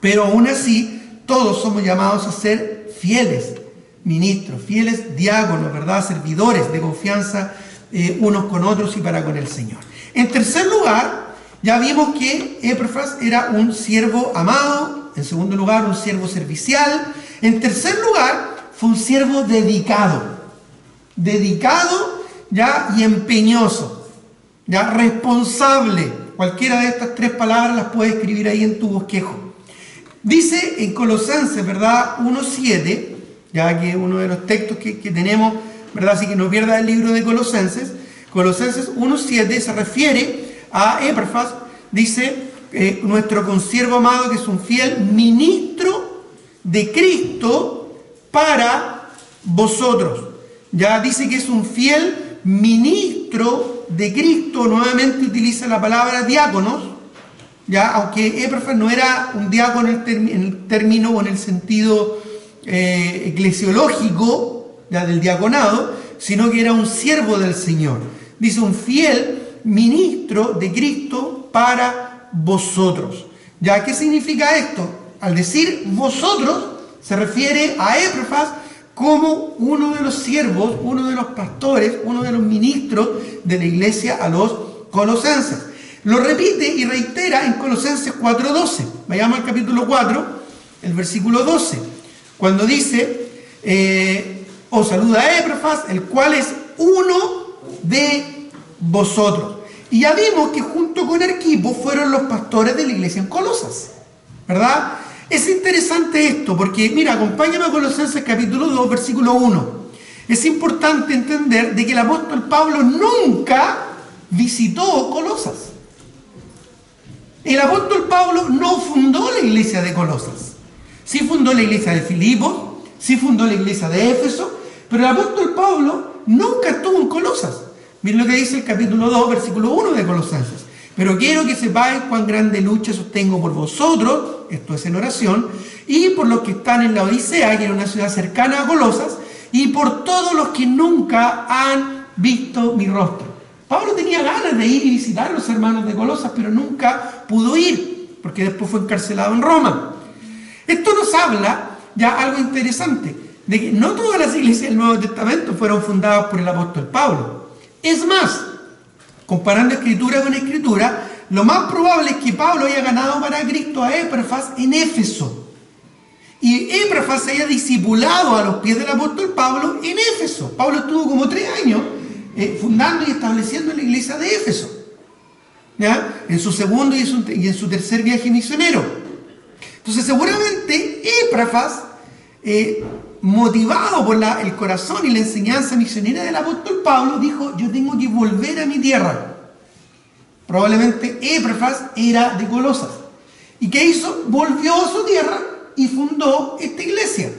Pero aún así, todos somos llamados a ser fieles ministros, fieles diáconos, ¿verdad? Servidores de confianza unos con otros y para con el Señor. En tercer lugar, ya vimos que Epafras era un siervo amado. En segundo lugar, un siervo servicial. En tercer lugar, fue un siervo dedicado. Dedicado, ya, y empeñoso. Ya, responsable. Cualquiera de estas tres palabras las puedes escribir ahí en tu bosquejo. Dice en Colosenses, ¿verdad? 1:7, ya que uno de los textos que tenemos, ¿verdad? Así que no pierda el libro de Colosenses. Colosenses 1:7 se refiere a Epafras, dice, nuestro consiervo amado, que es un fiel ministro de Cristo para vosotros. Ya dice que es un fiel ministro de Cristo. Nuevamente utiliza la palabra diáconos, ya, aunque Epafras no era un diácono en el término o en el sentido eclesiológico, ya, del diaconado, sino que era un siervo del Señor. Dice un fiel ministro de Cristo para vosotros. ¿Ya? ¿Qué significa esto? Al decir vosotros, se refiere a Epafras como uno de los siervos, uno de los pastores, uno de los ministros de la iglesia a los colosenses. Lo repite y reitera en Colosenses 4:12. Vayamos al capítulo 4, el versículo 12, cuando dice, os saluda a Epafras, el cual es uno de vosotros. Y ya vimos que junto con Arquipo fueron los pastores de la iglesia en Colosas, ¿verdad? Es interesante esto, porque mira, acompáñame a Colosenses capítulo 2, versículo 1. Es importante entender de que el apóstol Pablo nunca visitó Colosas. El apóstol Pablo no fundó la iglesia de Colosas. Sí fundó la iglesia de Filipos, sí fundó la iglesia de Éfeso, pero el apóstol Pablo nunca estuvo en Colosas. Miren lo que dice el capítulo 2, versículo 1 de Colosenses. Pero quiero que sepáis cuán grande lucha sostengo por vosotros, esto es en oración, y por los que están en la Odisea, que era una ciudad cercana a Colosas, y por todos los que nunca han visto mi rostro. Pablo tenía ganas de ir y visitar a los hermanos de Colosas, pero nunca pudo ir, porque después fue encarcelado en Roma. Esto nos habla ya algo interesante, de que no todas las iglesias del Nuevo Testamento fueron fundadas por el apóstol Pablo. Es más, comparando escritura con escritura, lo más probable es que Pablo haya ganado para Cristo a Epafras en Éfeso. Y Epafras se haya discipulado a los pies del apóstol Pablo en Éfeso. Pablo estuvo como 3 años fundando y estableciendo la iglesia de Éfeso, ¿ya? En su segundo y en su tercer viaje misionero. Entonces seguramente Epafras, motivado por el corazón y la enseñanza misionera del apóstol Pablo, dijo, yo tengo que volver a mi tierra. Probablemente Epafras era de Colosas. ¿Y qué hizo? Volvió a su tierra y fundó esta iglesia.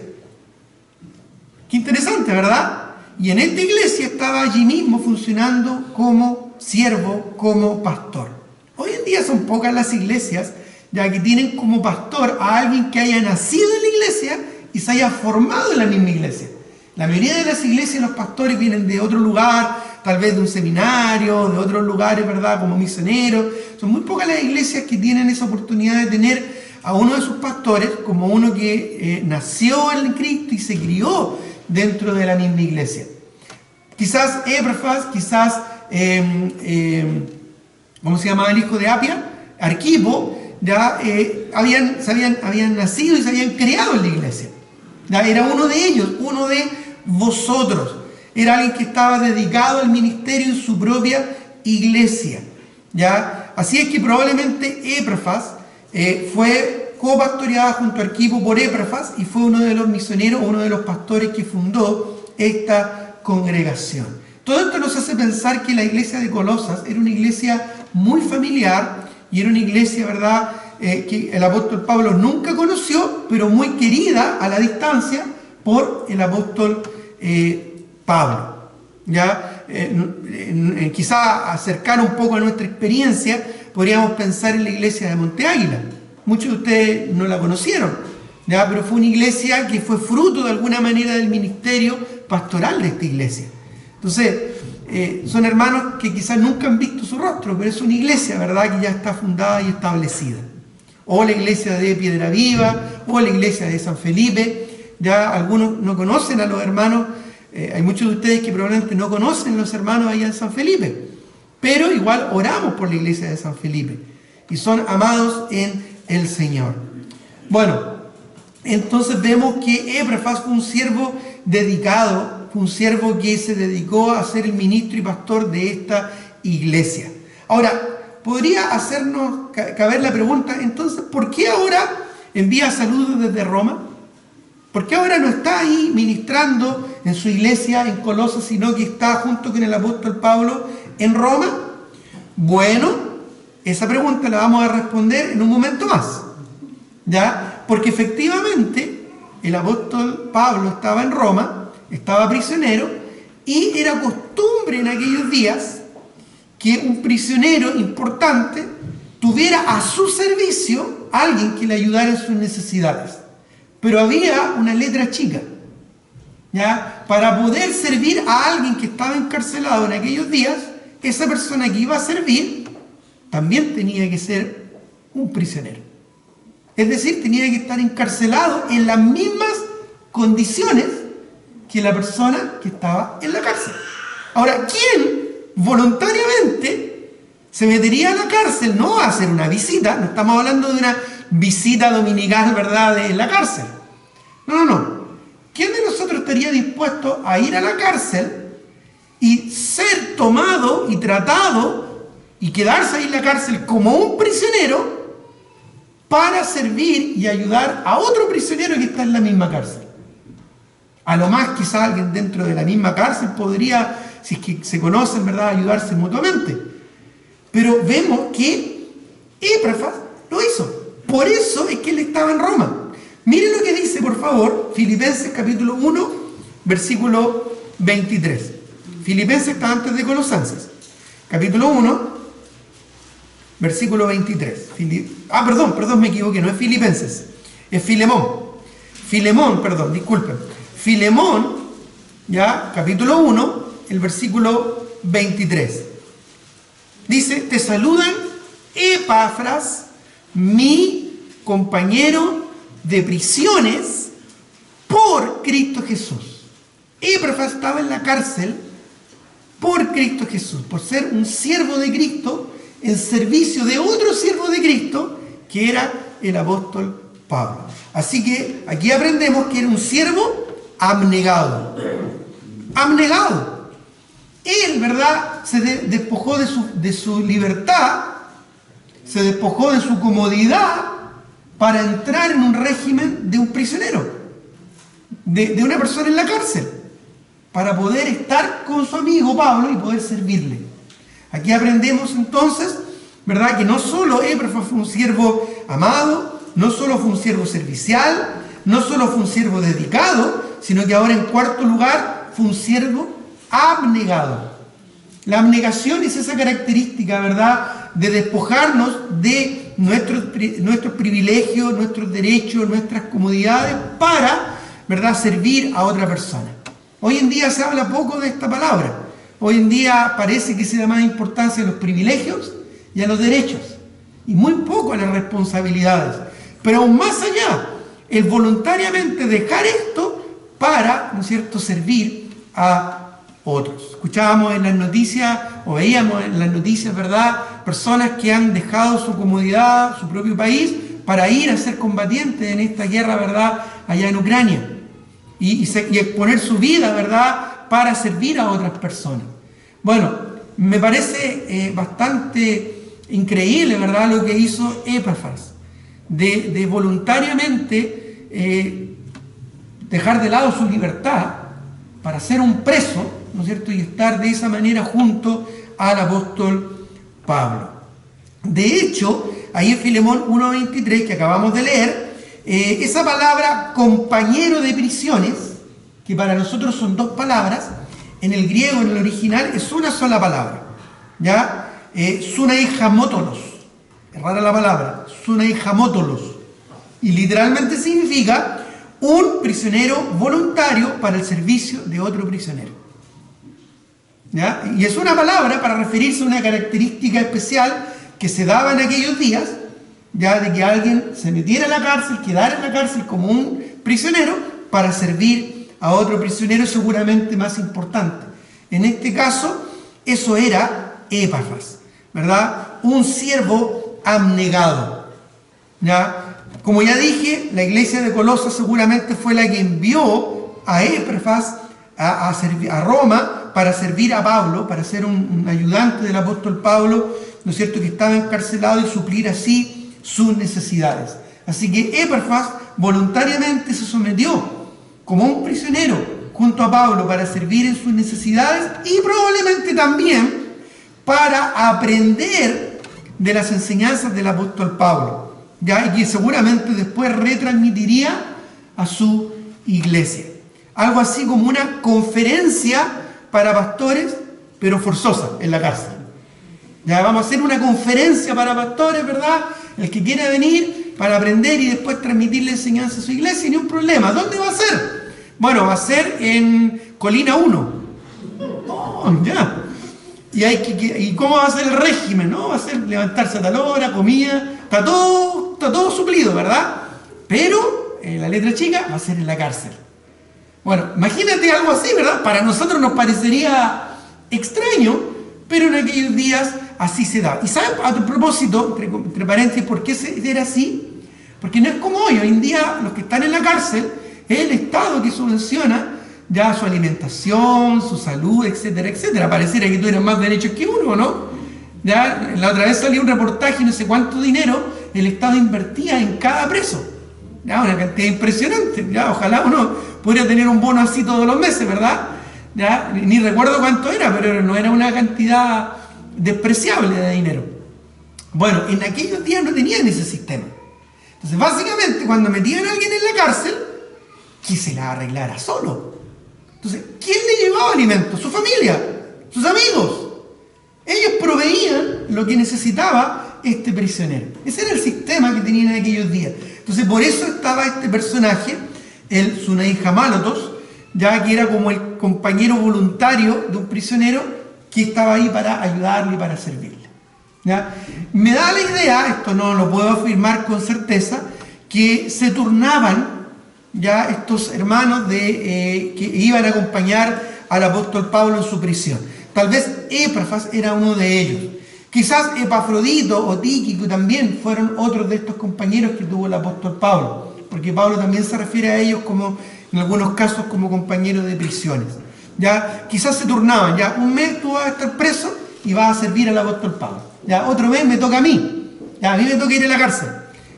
Qué interesante, ¿verdad? Y en esta iglesia estaba allí mismo funcionando como siervo, como pastor. Hoy en día son pocas las iglesias ya que tienen como pastor a alguien que haya nacido en la iglesia y se haya formado en la misma iglesia. La mayoría de las iglesias, los pastores vienen de otro lugar, tal vez de un seminario, de otros lugares, ¿verdad? Como misioneros. Son muy pocas las iglesias que tienen esa oportunidad de tener a uno de sus pastores como uno que nació en Cristo y se crió dentro de la misma iglesia. Quizás Epafras, quizás, ¿cómo se llamaba el hijo de Apia? Arquipo, ya habían nacido y se habían criado en la iglesia. Ya era uno de ellos, uno de vosotros. Era alguien que estaba dedicado al ministerio en su propia iglesia. ¿Ya? Así es que probablemente Epafras fue copastoreada junto a Arquipo por Epafras y fue uno de los misioneros, uno de los pastores que fundó esta congregación. Todo esto nos hace pensar que la iglesia de Colosas era una iglesia muy familiar y era una iglesia, ¿verdad?, que el apóstol Pablo nunca conoció, pero muy querida a la distancia por el apóstol Pablo. ¿Ya? Quizá acercar un poco a nuestra experiencia, podríamos pensar en la iglesia de Monte Águila. Muchos de ustedes no la conocieron, ¿ya? Pero fue una iglesia que fue fruto de alguna manera del ministerio pastoral de esta iglesia. Entonces, son hermanos que quizás nunca han visto su rostro, pero es una iglesia, ¿verdad?, que ya está fundada y establecida. o la iglesia de Piedra Viva, o la iglesia de San Felipe. Ya algunos no conocen a los hermanos, hay muchos de ustedes que probablemente no conocen a los hermanos allá en San Felipe, pero igual oramos por la iglesia de San Felipe, y son amados en el Señor. Bueno, entonces vemos que Epafras fue un siervo dedicado, fue un siervo que se dedicó a ser el ministro y pastor de esta iglesia. Ahora, podría hacernos caber la pregunta, entonces, ¿por qué ahora envía saludos desde Roma? ¿Por qué ahora no está ahí ministrando en su iglesia en Colosas, sino que está junto con el apóstol Pablo en Roma? Bueno, esa pregunta la vamos a responder en un momento más, ¿ya? Porque efectivamente el apóstol Pablo estaba en Roma, estaba prisionero, y era costumbre en aquellos días que un prisionero importante tuviera a su servicio a alguien que le ayudara en sus necesidades. Pero había una letra chica, ¿ya? Para poder servir a alguien que estaba encarcelado en aquellos días, esa persona que iba a servir también tenía que ser un prisionero. Es decir, tenía que estar encarcelado en las mismas condiciones que la persona que estaba en la cárcel. Ahora, ¿quién voluntariamente se metería a la cárcel? No a hacer una visita, no estamos hablando de una visita dominical, ¿verdad?, de la cárcel. No. ¿Quién de nosotros estaría dispuesto a ir a la cárcel y ser tomado y tratado y quedarse ahí en la cárcel como un prisionero para servir y ayudar a otro prisionero que está en la misma cárcel? A lo más quizás alguien dentro de la misma cárcel podría, si es que se conocen, ¿verdad?, ayudarse mutuamente. Pero vemos que Epafras lo hizo. Por eso es que él estaba en Roma. Miren lo que dice, por favor, Filipenses capítulo 1, versículo 23. Filipenses está antes de Colosenses. Capítulo 1, versículo 23. Perdón, me equivoqué, no es Filipenses, es Filemón. Disculpen. Filemón, ya, capítulo 1, el versículo 23. Dice: te saludan Epafras, mi compañero de prisiones por Cristo Jesús. Epafras estaba en la cárcel por Cristo Jesús, por ser un siervo de Cristo en servicio de otro siervo de Cristo, que era el apóstol Pablo. Así que aquí aprendemos que era un siervo abnegado. Abnegado. Él, ¿verdad?, se despojó de su libertad, se despojó de su comodidad para entrar en un régimen de un prisionero, de una persona en la cárcel, para poder estar con su amigo Pablo y poder servirle. Aquí aprendemos entonces, ¿verdad?, que no solo Epafras fue un siervo amado, no solo fue un siervo servicial, no solo fue un siervo dedicado, sino que ahora en cuarto lugar fue un siervo abnegado. La abnegación es esa característica, ¿verdad?, de despojarnos de nuestros privilegios, nuestros derechos, nuestras comodidades para, ¿verdad?, servir a otra persona. Hoy en día se habla poco de esta palabra. Hoy en día parece que se da más importancia a los privilegios y a los derechos, y muy poco a las responsabilidades. Pero aún más allá, el voluntariamente dejar esto para, ¿no es cierto?, servir a otros. Escuchábamos en las noticias, o veíamos en las noticias, ¿verdad?, personas que han dejado su comodidad, su propio país, para ir a ser combatientes en esta guerra, ¿verdad?, allá en Ucrania, y exponer su vida, ¿verdad?, para servir a otras personas. Bueno, me parece bastante increíble, ¿verdad?, lo que hizo Epafras, de voluntariamente dejar de lado su libertad para ser un preso, ¿no es cierto?, y estar de esa manera junto al apóstol Pablo. De hecho, ahí en Filemón 1:23, que acabamos de leer, esa palabra compañero de prisiones, que para nosotros son dos palabras, en el griego, en el original, es una sola palabra, ¿ya? Sunai jamotolos, es rara la palabra, Sunai jamotolos, y literalmente significa un prisionero voluntario para el servicio de otro prisionero, ¿ya? Y es una palabra para referirse a una característica especial que se daba en aquellos días, ya de que alguien se metiera en la cárcel, quedara en la cárcel como un prisionero para servir a otro prisionero seguramente más importante. En este caso, eso era Epafras, ¿verdad? Un siervo abnegado, ¿ya? Como ya dije, la iglesia de Colosas seguramente fue la que envió a Epafras a Roma para servir a Pablo, para ser un ayudante del apóstol Pablo, ¿no es cierto?, que estaba encarcelado y suplir así sus necesidades. Así que Epafras voluntariamente se sometió como un prisionero junto a Pablo para servir en sus necesidades y probablemente también para aprender de las enseñanzas del apóstol Pablo, ¿ya? Y que seguramente después retransmitiría a su iglesia. Algo así como una conferencia para pastores, pero forzosa en la cárcel. Ya vamos a hacer una conferencia para pastores, ¿verdad? El que quiera venir para aprender y después transmitir la enseñanza a su iglesia, ni un problema. ¿Dónde va a ser? Bueno, va a ser en Colina 1. Oh, ya. ¿Y cómo va a ser el régimen? ¿No? Va a ser levantarse a tal hora, comida, está todo suplido, ¿verdad? Pero la letra chica va a ser en la cárcel. Bueno, imagínate algo así, ¿verdad? Para nosotros nos parecería extraño, pero en aquellos días así se da. Y ¿sabes? A propósito, entre paréntesis, ¿por qué era así? Porque no es como hoy en día los que están en la cárcel, es el Estado que subvenciona ya su alimentación, su salud, etcétera, etcétera. Pareciera que tuvieran más derechos que uno, ¿no? Ya la otra vez salió un reportaje, no sé cuánto dinero el Estado invertía en cada preso. Ya, una cantidad impresionante. Ya, ojalá uno pudiera tener un bono así todos los meses, ¿verdad? Ya, ni recuerdo cuánto era, pero no era una cantidad despreciable de dinero. Bueno, en aquellos días no tenían ese sistema. Entonces, básicamente, cuando metían a alguien en la cárcel, que se la arreglara solo. Entonces, ¿quién le llevaba alimento? Su familia, sus amigos. Ellos proveían lo que necesitaba este prisionero. Ese era el sistema que tenían en aquellos días. Entonces, por eso estaba este personaje, el Sunei Jamalotos, ya que era como el compañero voluntario de un prisionero que estaba ahí para ayudarle y para servirle. ¿Ya? Me da la idea, esto no lo puedo afirmar con certeza, que se turnaban ya estos hermanos que iban a acompañar al apóstol Pablo en su prisión. Tal vez Epafras era uno de ellos. Quizás Epafrodito o Tíquico también fueron otros de estos compañeros que tuvo el apóstol Pablo, porque Pablo también se refiere a ellos como, en algunos casos, como compañeros de prisiones. Ya, quizás se turnaban, ya un mes tú vas a estar preso y vas a servir al apóstol Pablo. Ya, otro mes me toca a mí. Ya, a mí me toca ir a la cárcel.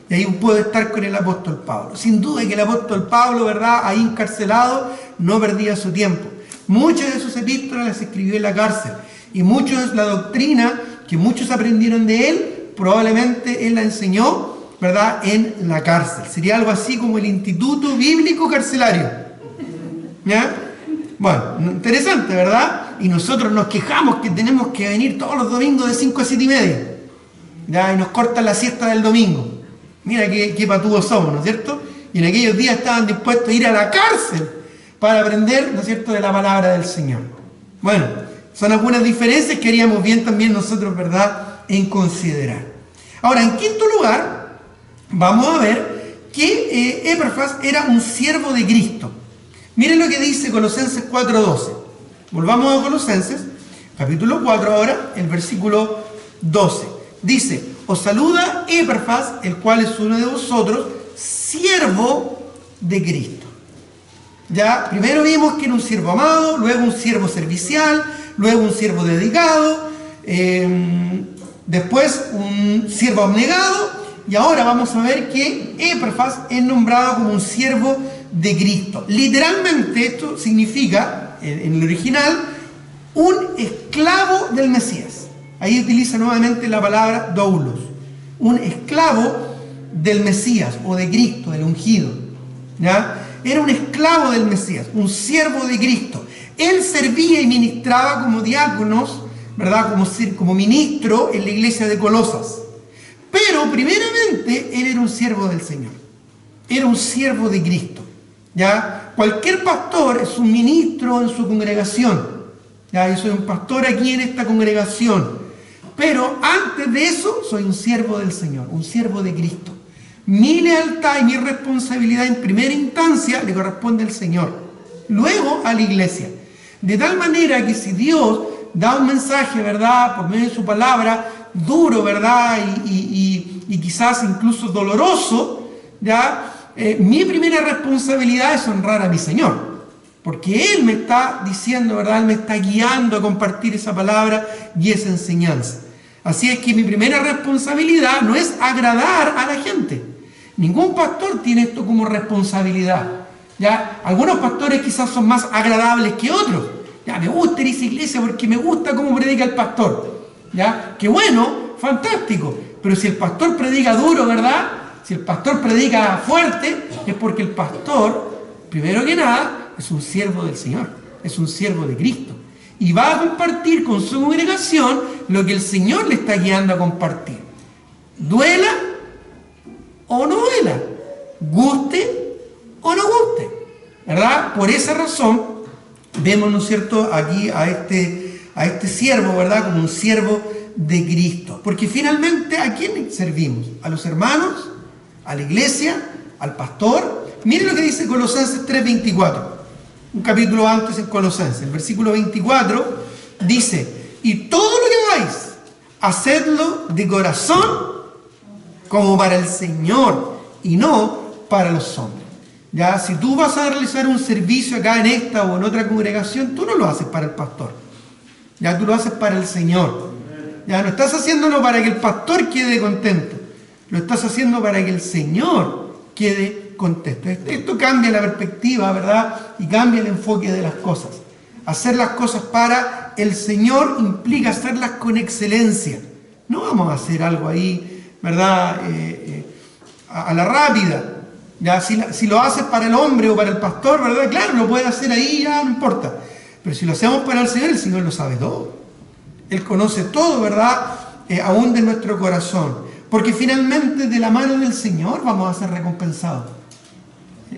Y ahí puedo estar con el apóstol Pablo. Sin duda que el apóstol Pablo, ¿verdad?, ahí encarcelado, no perdía su tiempo. Muchas de sus epístolas las escribió en la cárcel. Y muchos de la doctrina que muchos aprendieron de él, probablemente él la enseñó, ¿verdad?, en la cárcel. Sería algo así como el Instituto Bíblico Carcelario. ¿Ya? Bueno, interesante, ¿verdad? Y nosotros nos quejamos que tenemos que venir todos los domingos de 5 a 7 y media. ¿Ya? Y nos cortan la siesta del domingo. Mira qué patúos somos, ¿no es cierto? Y en aquellos días estaban dispuestos a ir a la cárcel para aprender, ¿no es cierto?, de la palabra del Señor. Bueno, son algunas diferencias que haríamos bien también nosotros, ¿verdad?, en considerar. Ahora, en quinto lugar, vamos a ver que Epafras era un siervo de Cristo. Miren lo que dice Colosenses 4:12. Volvamos a Colosenses, capítulo 4 ahora, el versículo 12. Dice: os saluda Epafras, el cual es uno de vosotros, siervo de Cristo. Ya, primero vimos que era un siervo amado, luego un siervo servicial, luego un siervo dedicado, después un siervo abnegado, y ahora vamos a ver que Epafras es nombrado como un siervo de Cristo. Literalmente esto significa, en el original, un esclavo del Mesías. Ahí utiliza nuevamente la palabra doulos, un esclavo del Mesías o de Cristo, del ungido. ¿Ya? Era un esclavo del Mesías, un siervo de Cristo. Él servía y ministraba como diáconos, ¿verdad?, como ministro en la iglesia de Colosas. Pero primeramente él era un siervo del Señor, era un siervo de Cristo. ¿Ya? Cualquier pastor es un ministro en su congregación. ¿Ya? Yo soy un pastor aquí en esta congregación. Pero antes de eso, soy un siervo del Señor, un siervo de Cristo. Mi lealtad y mi responsabilidad en primera instancia le corresponde al Señor, luego a la iglesia. De tal manera que si Dios da un mensaje, ¿verdad?, por medio de su palabra, duro, ¿verdad?, y quizás incluso doloroso, ¿ya?, mi primera responsabilidad es honrar a mi Señor. Porque Él me está diciendo, ¿verdad?, Él me está guiando a compartir esa palabra y esa enseñanza. Así es que mi primera responsabilidad no es agradar a la gente. Ningún pastor tiene esto como responsabilidad. ¿Ya? Algunos pastores quizás son más agradables que otros. Ya, me gusta ir a esa iglesia porque me gusta cómo predica el pastor. ¿Ya? Qué bueno, fantástico. Pero si el pastor predica duro, ¿verdad?, si el pastor predica fuerte, es porque el pastor, primero que nada, es un siervo del Señor, es un siervo de Cristo. Y va a compartir con su congregación lo que el Señor le está guiando a compartir. Duela o no duela, guste o no guste, ¿verdad? Por esa razón vemos, ¿no es cierto?, aquí a este siervo, ¿verdad?, como un siervo de Cristo. Porque finalmente, ¿a quién servimos? ¿A los hermanos? ¿A la iglesia? ¿Al pastor? Miren lo que dice Colosenses 3:24. Un capítulo antes en Colosenses. El versículo 24 dice: y todo lo que hagáis, hacedlo de corazón como para el Señor y no para los hombres. Ya, si tú vas a realizar un servicio acá en esta o en otra congregación, tú no lo haces para el pastor. Ya, tú lo haces para el Señor. Ya, no estás haciéndolo para que el pastor quede contento. Lo estás haciendo para que el Señor quede contento. Esto cambia la perspectiva, ¿verdad? Y cambia el enfoque de las cosas. Hacer las cosas para el Señor implica hacerlas con excelencia. No vamos a hacer algo ahí, ¿verdad?, a la rápida. Ya, si lo haces para el hombre o para el pastor, ¿verdad?, claro, lo puedes hacer ahí, ya no importa. Pero si lo hacemos para el Señor lo sabe todo. Él conoce todo, ¿verdad?, aún de nuestro corazón. Porque finalmente de la mano del Señor vamos a ser recompensados.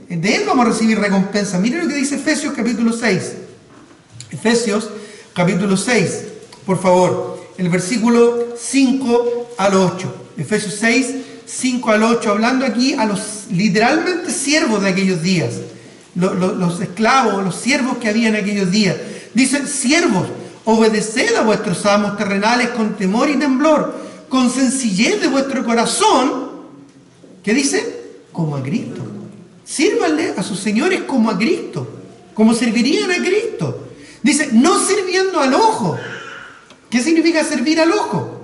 De Él vamos a recibir recompensa. Miren lo que dice Efesios capítulo 6. Efesios capítulo 6, por favor. El versículo 5 al 8. Efesios 6, 5 al 8. Hablando aquí a los literalmente siervos de aquellos días. Los esclavos, los siervos que había en aquellos días. Dice: siervos, obedeced a vuestros amos terrenales con temor y temblor, con sencillez de vuestro corazón. ¿Qué dice? Como a Cristo. Sírvanle a sus señores como a Cristo, como servirían a Cristo. Dice: no sirviendo al ojo. ¿Qué significa servir al ojo?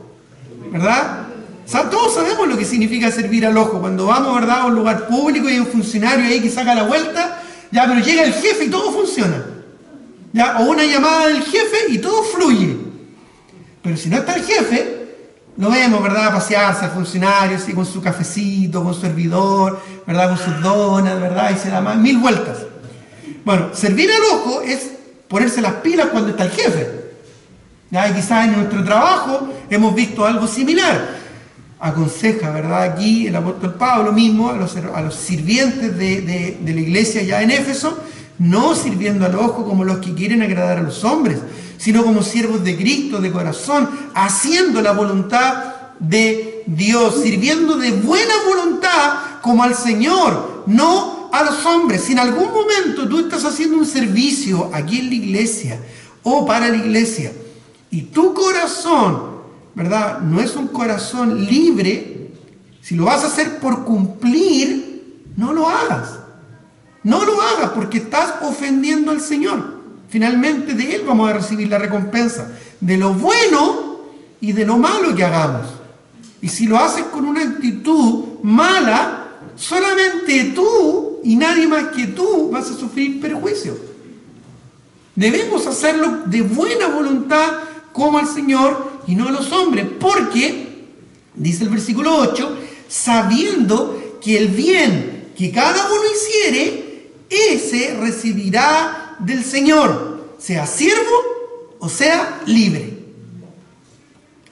¿Verdad? O sea, todos sabemos lo que significa servir al ojo. Cuando vamos, ¿verdad?, a un lugar público y hay un funcionario ahí que saca la vuelta, ya, pero llega el jefe y todo funciona. Ya, o una llamada del jefe y todo fluye. Pero si no está el jefe, lo vemos, ¿verdad?, pasearse al funcionario así con su cafecito, con su hervidor, ¿verdad?, con sus donas, ¿verdad?, y se da más 1000 vueltas. Bueno, servir al ojo es ponerse las pilas cuando está el jefe. Ya, y quizás en nuestro trabajo hemos visto algo similar. Aconseja, ¿verdad?, aquí el apóstol Pablo mismo a los sirvientes de la iglesia ya en Éfeso, no sirviendo al ojo como los que quieren agradar a los hombres, sino como siervos de Cristo, de corazón, haciendo la voluntad de Dios, sirviendo de buena voluntad como al Señor, no a los hombres. Si en algún momento tú estás haciendo un servicio aquí en la iglesia o para la iglesia y tu corazón, ¿verdad?, no es un corazón libre, si lo vas a hacer por cumplir, no lo hagas. No lo hagas porque estás ofendiendo al Señor. Finalmente de Él vamos a recibir la recompensa de lo bueno y de lo malo que hagamos. Y si lo haces con una actitud mala, solamente tú y nadie más que tú vas a sufrir perjuicio. Debemos hacerlo de buena voluntad como al Señor y no a los hombres, porque, dice el versículo 8, sabiendo que el bien que cada uno hiciere, ese recibirá del Señor, sea siervo o sea libre.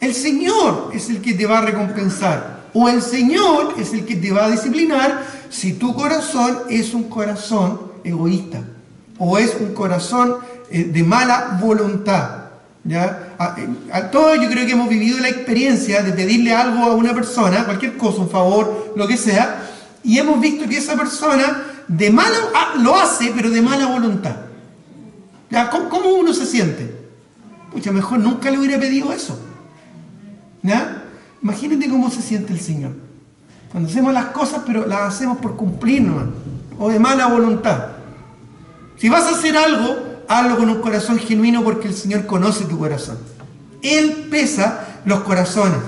El Señor es el que te va a recompensar, o el Señor es el que te va a disciplinar si tu corazón es un corazón egoísta o es un corazón de mala voluntad. ¿Ya? Todos yo creo que hemos vivido la experiencia de pedirle algo a una persona, cualquier cosa, un favor, lo que sea, y hemos visto que esa persona lo hace, pero de mala voluntad. ¿Ya? ¿Cómo uno se siente? Pucha, mejor nunca le hubiera pedido eso. ¿Ya? Imagínate cómo se siente el Señor. Cuando hacemos las cosas, pero las hacemos por cumplir nomás, o de mala voluntad. Si vas a hacer algo, hazlo con un corazón genuino, porque el Señor conoce tu corazón. Él pesa los corazones.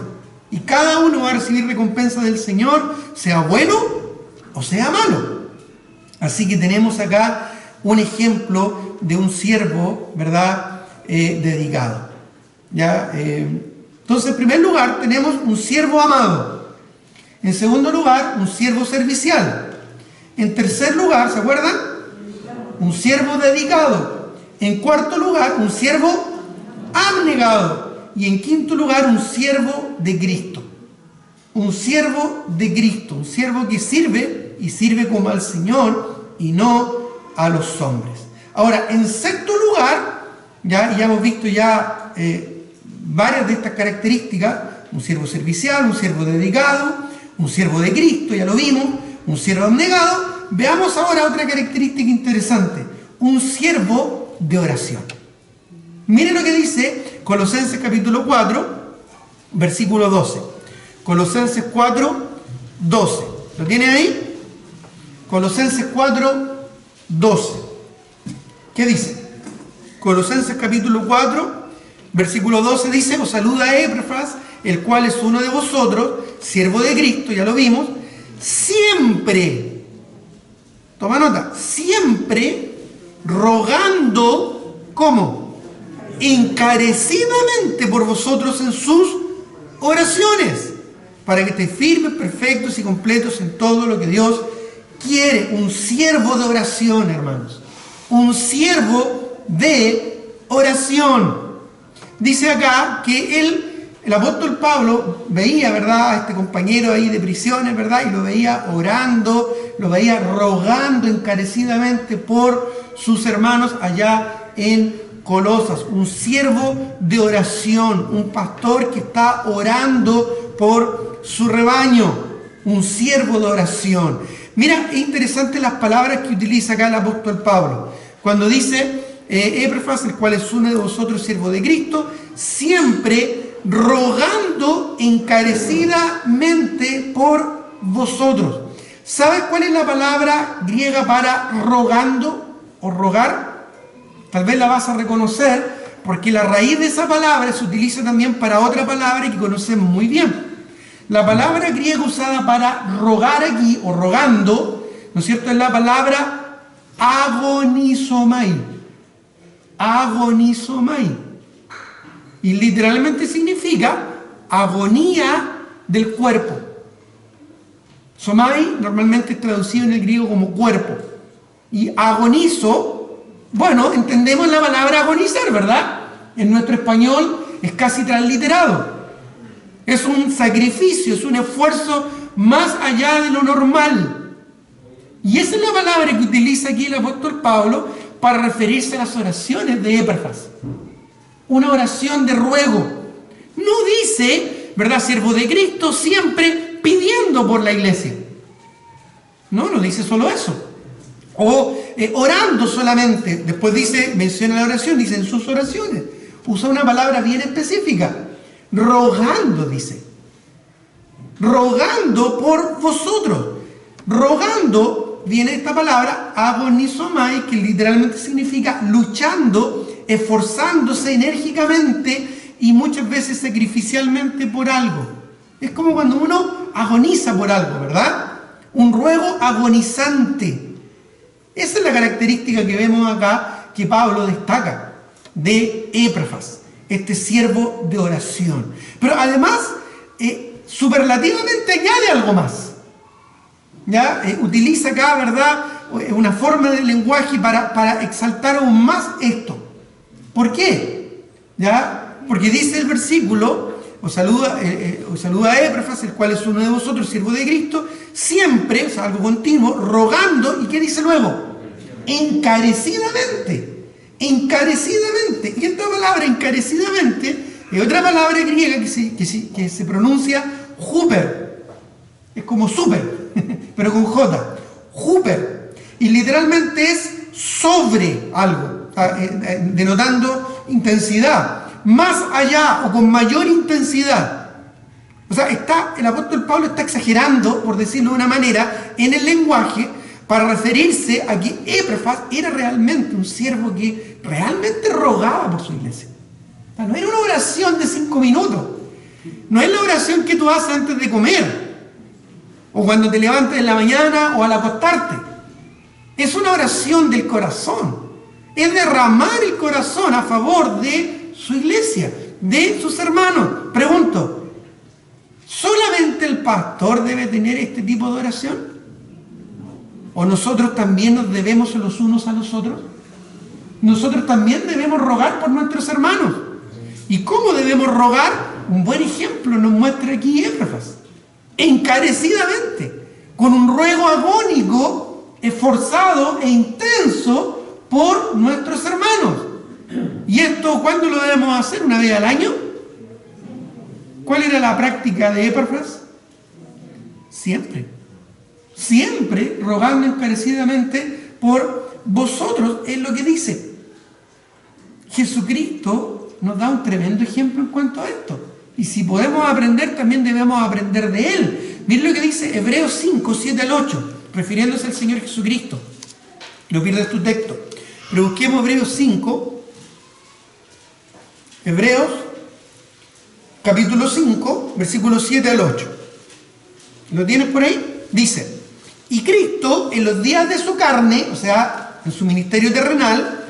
Y cada uno va a recibir recompensa del Señor, sea bueno o sea malo. Así que tenemos acá un ejemplo de un siervo, ¿verdad?, dedicado. ¿Ya? Entonces, en primer lugar, tenemos un siervo amado. En segundo lugar, un siervo servicial. En tercer lugar, ¿se acuerdan? Un siervo dedicado. En cuarto lugar, un siervo abnegado. Y en quinto lugar, un siervo de Cristo. Un siervo de Cristo. Un siervo que sirve, y sirve como al Señor y no a los hombres. Ahora, en sexto lugar, ya hemos visto varias de estas características: un siervo servicial, un siervo dedicado, un siervo de Cristo, ya lo vimos, un siervo abnegado. Veamos ahora otra característica interesante: un siervo de oración. Miren lo que dice Colosenses capítulo 4, versículo 12. Colosenses 4, 12. ¿Lo tiene ahí? Colosenses 4, 12. ¿Qué dice? Colosenses capítulo 4, versículo 12 dice: os saluda Epafras, el cual es uno de vosotros, siervo de Cristo, ya lo vimos, siempre, toma nota, siempre rogando, ¿cómo? Encarecidamente por vosotros en sus oraciones, para que estéis firmes, perfectos y completos en todo lo que Dios quiere. Un siervo de oración, hermanos. Un siervo de oración. Dice acá que el apóstol Pablo veía, ¿verdad?, a este compañero ahí de prisiones, ¿verdad?, y lo veía orando, lo veía rogando encarecidamente por sus hermanos allá en Colosas. Un siervo de oración, un pastor que está orando por su rebaño, un siervo de oración. Mira, es interesante las palabras que utiliza acá el apóstol Pablo, cuando dice: Epafras, el cual es uno de vosotros, siervo de Cristo, siempre rogando encarecidamente por vosotros. ¿Sabes cuál es la palabra griega para rogando o rogar? Tal vez la vas a reconocer, porque la raíz de esa palabra se utiliza también para otra palabra que conocemos muy bien. La palabra griega usada para rogar aquí, o rogando, ¿no es cierto?, es la palabra agonizomai. Agonizomai. Y literalmente significa agonía del cuerpo. Somai normalmente es traducido en el griego como cuerpo. Y agonizo, bueno, entendemos la palabra agonizar, ¿verdad? En nuestro español es casi transliterado. Es un sacrificio, es un esfuerzo más allá de lo normal. Y esa es la palabra que utiliza aquí el apóstol Pablo para referirse a las oraciones de Epafras. Una oración de ruego. No dice, ¿verdad?, siervo de Cristo, siempre pidiendo por la iglesia. No dice solo eso. O orando solamente. Después dice, menciona la oración, dice en sus oraciones. Usa una palabra bien específica. Rogando, dice. Rogando por vosotros. Rogando, viene esta palabra, agonizomai, que literalmente significa luchando, esforzándose enérgicamente y muchas veces sacrificialmente por algo. Es como cuando uno agoniza por algo, ¿verdad? Un ruego agonizante. Esa es la característica que vemos acá, que Pablo destaca de Epafras, este siervo de oración. Pero además, superlativamente añade algo más. ¿Ya? Utiliza acá, ¿verdad?, una forma de lenguaje para exaltar aún más esto. ¿Por qué? ¿Ya? Porque dice el versículo: os saluda a Epafras, el cual es uno de vosotros, siervo de Cristo, siempre, o sea, algo continuo, rogando. ¿Y qué dice luego? Encarecidamente. Encarecidamente. encarecidamente. Y esta palabra encarecidamente es otra palabra griega que se pronuncia huper. Es como super, pero con J. Huper. Y literalmente es sobre algo, denotando intensidad. Más allá o con mayor intensidad. O sea, el apóstol Pablo está exagerando, por decirlo de una manera, en el lenguaje para referirse a que Epafras era realmente un siervo que realmente rogaba por su iglesia. O sea, no era una oración de 5 minutos. No es la oración que tú haces antes de comer, o cuando te levantas en la mañana, o al acostarte. Es una oración del corazón. Es derramar el corazón a favor de su iglesia, de sus hermanos. Pregunto, ¿solamente el pastor debe tener este tipo de oración? ¿O nosotros también nos debemos los unos a los otros? Nosotros también debemos rogar por nuestros hermanos. ¿Y cómo debemos rogar? Un buen ejemplo nos muestra aquí Epafras. Encarecidamente, con un ruego agónico, esforzado e intenso por nuestros hermanos. ¿Y esto cuándo lo debemos hacer? ¿Una vez al año? ¿Cuál era la práctica de Epafras? Siempre. Siempre rogando encarecidamente por vosotros, es lo que dice. Jesucristo nos da un tremendo ejemplo en cuanto a esto. Y si podemos aprender, también debemos aprender de Él. Miren lo que dice Hebreos 5, 7 al 8, refiriéndose al Señor Jesucristo. No pierdas tu texto. Pero busquemos Hebreos 5. Hebreos, capítulo 5, versículos 7 al 8. ¿Lo tienes por ahí? Dice: y Cristo, en los días de su carne, o sea, en su ministerio terrenal,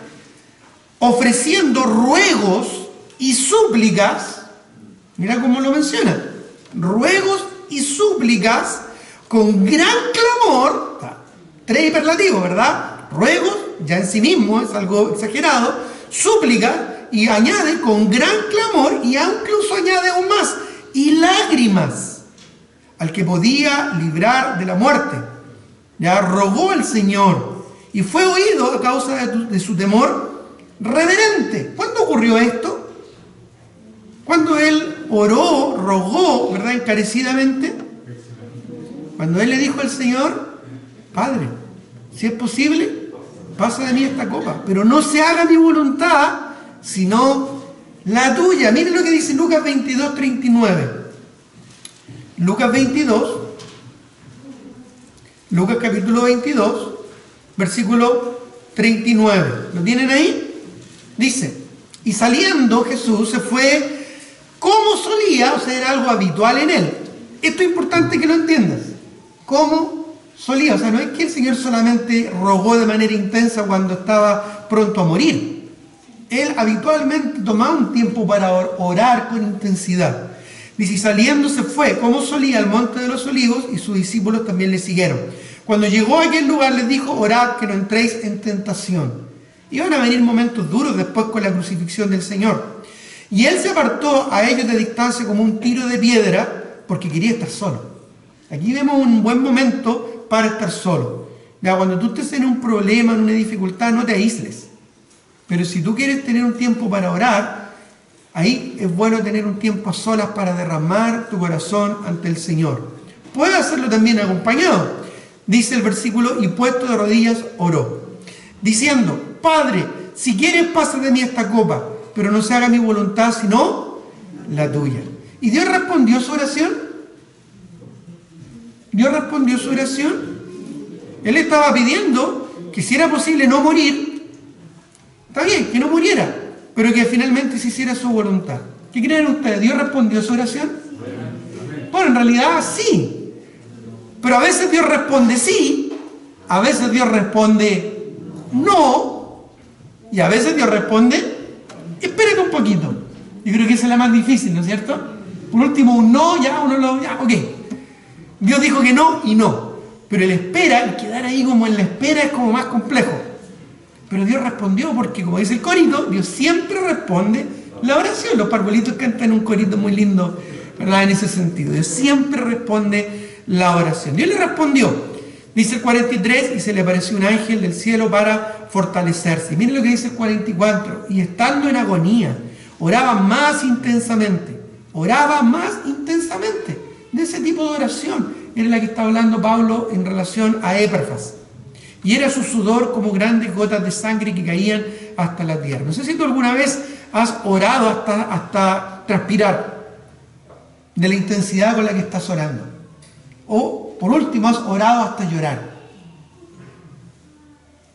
ofreciendo ruegos y súplicas, mira cómo lo menciona, ruegos y súplicas con gran clamor, tres hiperlativos, ¿verdad? Ruegos, ya en sí mismo es algo exagerado, súplica, y añade con gran clamor, y incluso añade aún más, y lágrimas, al que podía librar de la muerte. Ya rogó al Señor, y fue oído a causa de su temor reverente. ¿Cuándo ocurrió esto? Cuando él oró, rogó, ¿verdad?, encarecidamente. Cuando él le dijo al Señor: Padre, si es posible, pasa de mí esta copa, pero no se haga mi voluntad, sino la tuya. Miren lo que dice Lucas 22, 39. Lucas 22, Lucas capítulo 22, versículo 39. ¿Lo tienen ahí? Dice: y saliendo Jesús se fue como solía, o sea, era algo habitual en él. Esto es importante que lo entiendas. Como solía, o sea, no es que el Señor solamente rogó de manera intensa cuando estaba pronto a morir. Él habitualmente tomaba un tiempo para orar con intensidad. Dice: y saliendo se fue como solía al monte de los olivos, y sus discípulos también le siguieron. Cuando llegó a aquel lugar les dijo: orad que no entréis en tentación. Iban a venir momentos duros después con la crucifixión del Señor. Y él se apartó a ellos de distancia como un tiro de piedra, porque quería estar solo. Aquí vemos un buen momento para estar solo. Ya, cuando tú estés en un problema, en una dificultad, no te aísles. Pero si tú quieres tener un tiempo para orar, ahí es bueno tener un tiempo a solas para derramar tu corazón ante el Señor. Puedes hacerlo también acompañado. Dice el versículo: y puesto de rodillas oró, diciendo: Padre, si quieres pasa de mí esta copa, pero no se haga mi voluntad sino la tuya. ¿Y Dios respondió su oración? Dios respondió su oración. Él estaba pidiendo que si era posible no morir. Está bien, que no muriera, pero que finalmente se hiciera su voluntad. ¿Qué creen ustedes? ¿Dios respondió su oración? Bueno, en realidad sí. Pero a veces Dios responde sí, a veces Dios responde no, y a veces Dios responde: espérate un poquito. Yo creo que esa es la más difícil, ¿no es cierto? Por último, un no, ya, ok. Dios dijo que no y no. Pero el espera, el quedar ahí como en la espera, es como más complejo. Pero Dios respondió, porque como dice el corito, Dios siempre responde la oración. Los parbolitos cantan un corito muy lindo, ¿verdad?, en ese sentido. Dios siempre responde la oración. Dios le respondió. Dice el 43, y se le apareció un ángel del cielo para fortalecerse. Miren lo que dice el 44, y estando en agonía, oraba más intensamente. Oraba más intensamente. De ese tipo de oración era la que está hablando Pablo en relación a Epafras. Y era su sudor como grandes gotas de sangre que caían hasta la tierra. No sé si tú alguna vez has orado hasta transpirar de la intensidad con la que estás orando. O, por último, has orado hasta llorar.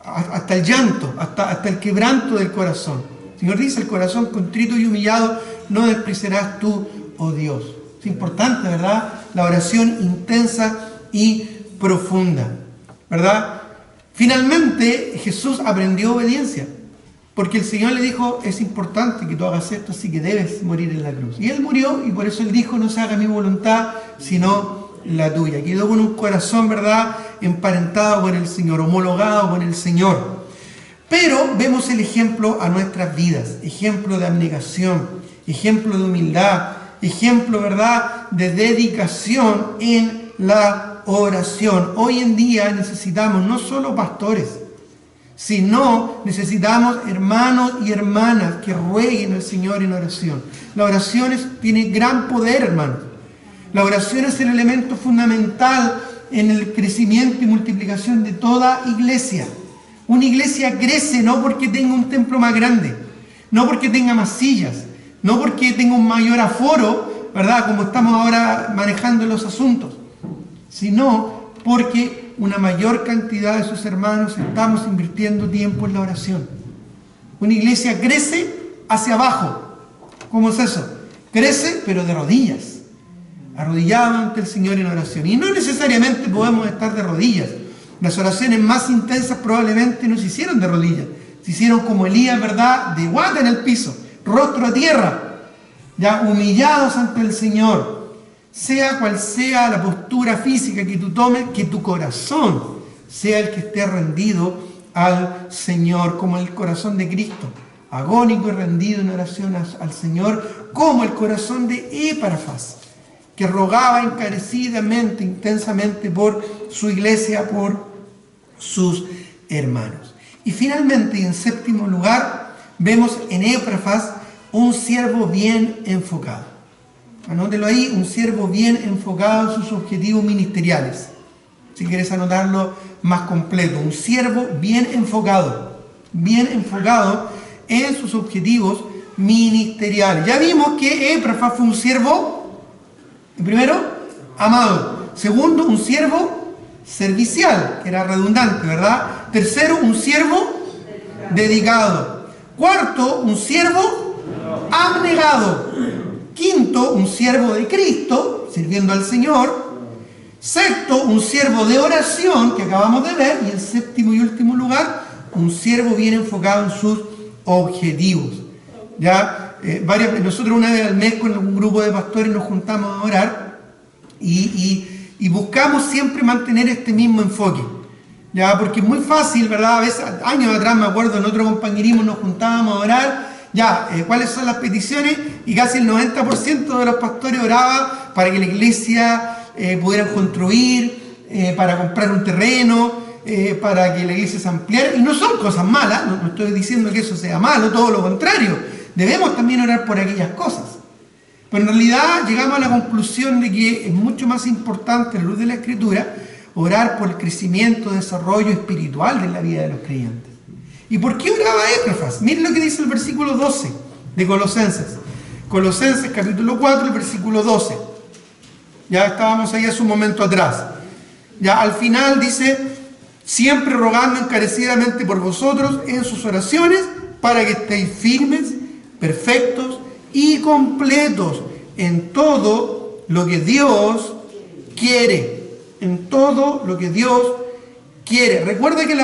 Hasta el llanto, hasta el quebranto del corazón. El Señor dice, el corazón contrito y humillado no despreciarás tú, oh Dios. Es importante, ¿verdad? La oración intensa y profunda, ¿verdad? Finalmente, Jesús aprendió obediencia, porque el Señor le dijo, es importante que tú hagas esto, así que debes morir en la cruz. Y Él murió, y por eso Él dijo, no se haga mi voluntad, sino la tuya. Quedó con un corazón, ¿verdad?, emparentado con el Señor, homologado con el Señor. Pero vemos el ejemplo a nuestras vidas, ejemplo de abnegación, ejemplo de humildad, ejemplo, ¿verdad?, de dedicación en la oración. Hoy en día necesitamos no solo pastores, sino necesitamos hermanos y hermanas que rueguen al Señor en oración. La oración tiene gran poder, hermanos. La oración es el elemento fundamental en el crecimiento y multiplicación de toda iglesia. Una iglesia crece no porque tenga un templo más grande, no porque tenga más sillas, no porque tenga un mayor aforo, ¿verdad?, como estamos ahora manejando los asuntos, sino porque una mayor cantidad de sus hermanos estamos invirtiendo tiempo en la oración. Una iglesia crece hacia abajo. ¿Cómo es eso? Crece, pero de rodillas, arrodillado ante el Señor en oración. Y no necesariamente podemos estar de rodillas. Las oraciones más intensas probablemente no se hicieron de rodillas, se hicieron como Elías, ¿verdad?, de guata en el piso, rostro a tierra, ya humillados ante el Señor. Sea cual sea la postura física que tú tomes, que tu corazón sea el que esté rendido al Señor, como el corazón de Cristo, agónico y rendido en oración al Señor, como el corazón de Epafras, que rogaba encarecidamente, intensamente por su iglesia, por sus hermanos. Y finalmente, y en séptimo lugar, vemos en Epafras un siervo bien enfocado. Anótelo ahí, un siervo bien enfocado en sus objetivos ministeriales. Si quieres anotarlo más completo, un siervo bien enfocado en sus objetivos ministeriales. Ya vimos que Epafras fue un siervo, primero, amado. Segundo, un siervo servicial, que era redundante, ¿verdad? Tercero, un siervo dedicado. Cuarto, un siervo abnegado. Quinto, un siervo de Cristo, sirviendo al Señor. Sexto, un siervo de oración, que acabamos de ver. Y en séptimo y último lugar, un siervo bien enfocado en sus objetivos. Ya, nosotros una vez al mes con un grupo de pastores nos juntamos a orar y buscamos siempre mantener este mismo enfoque. Ya, porque es muy fácil, ¿verdad? A veces, años atrás, me acuerdo, en otro compañerismo nos juntábamos a orar. ¿Cuáles son las peticiones? Y casi el 90% de los pastores oraba para que la iglesia pudiera construir, para comprar un terreno, para que la iglesia se ampliara. Y no son cosas malas, no estoy diciendo que eso sea malo, todo lo contrario. Debemos también orar por aquellas cosas. Pero en realidad llegamos a la conclusión de que es mucho más importante, a la luz de la Escritura, orar por el crecimiento, desarrollo espiritual de la vida de los creyentes. ¿Y por qué oraba Epafras? Miren lo que dice el versículo 12 de Colosenses. Colosenses capítulo 4, el versículo 12. Ya estábamos ahí hace un momento atrás. Ya al final dice, siempre rogando encarecidamente por vosotros en sus oraciones, para que estéis firmes, perfectos y completos en todo lo que Dios quiere. En todo lo que Dios quiere. Recuerda que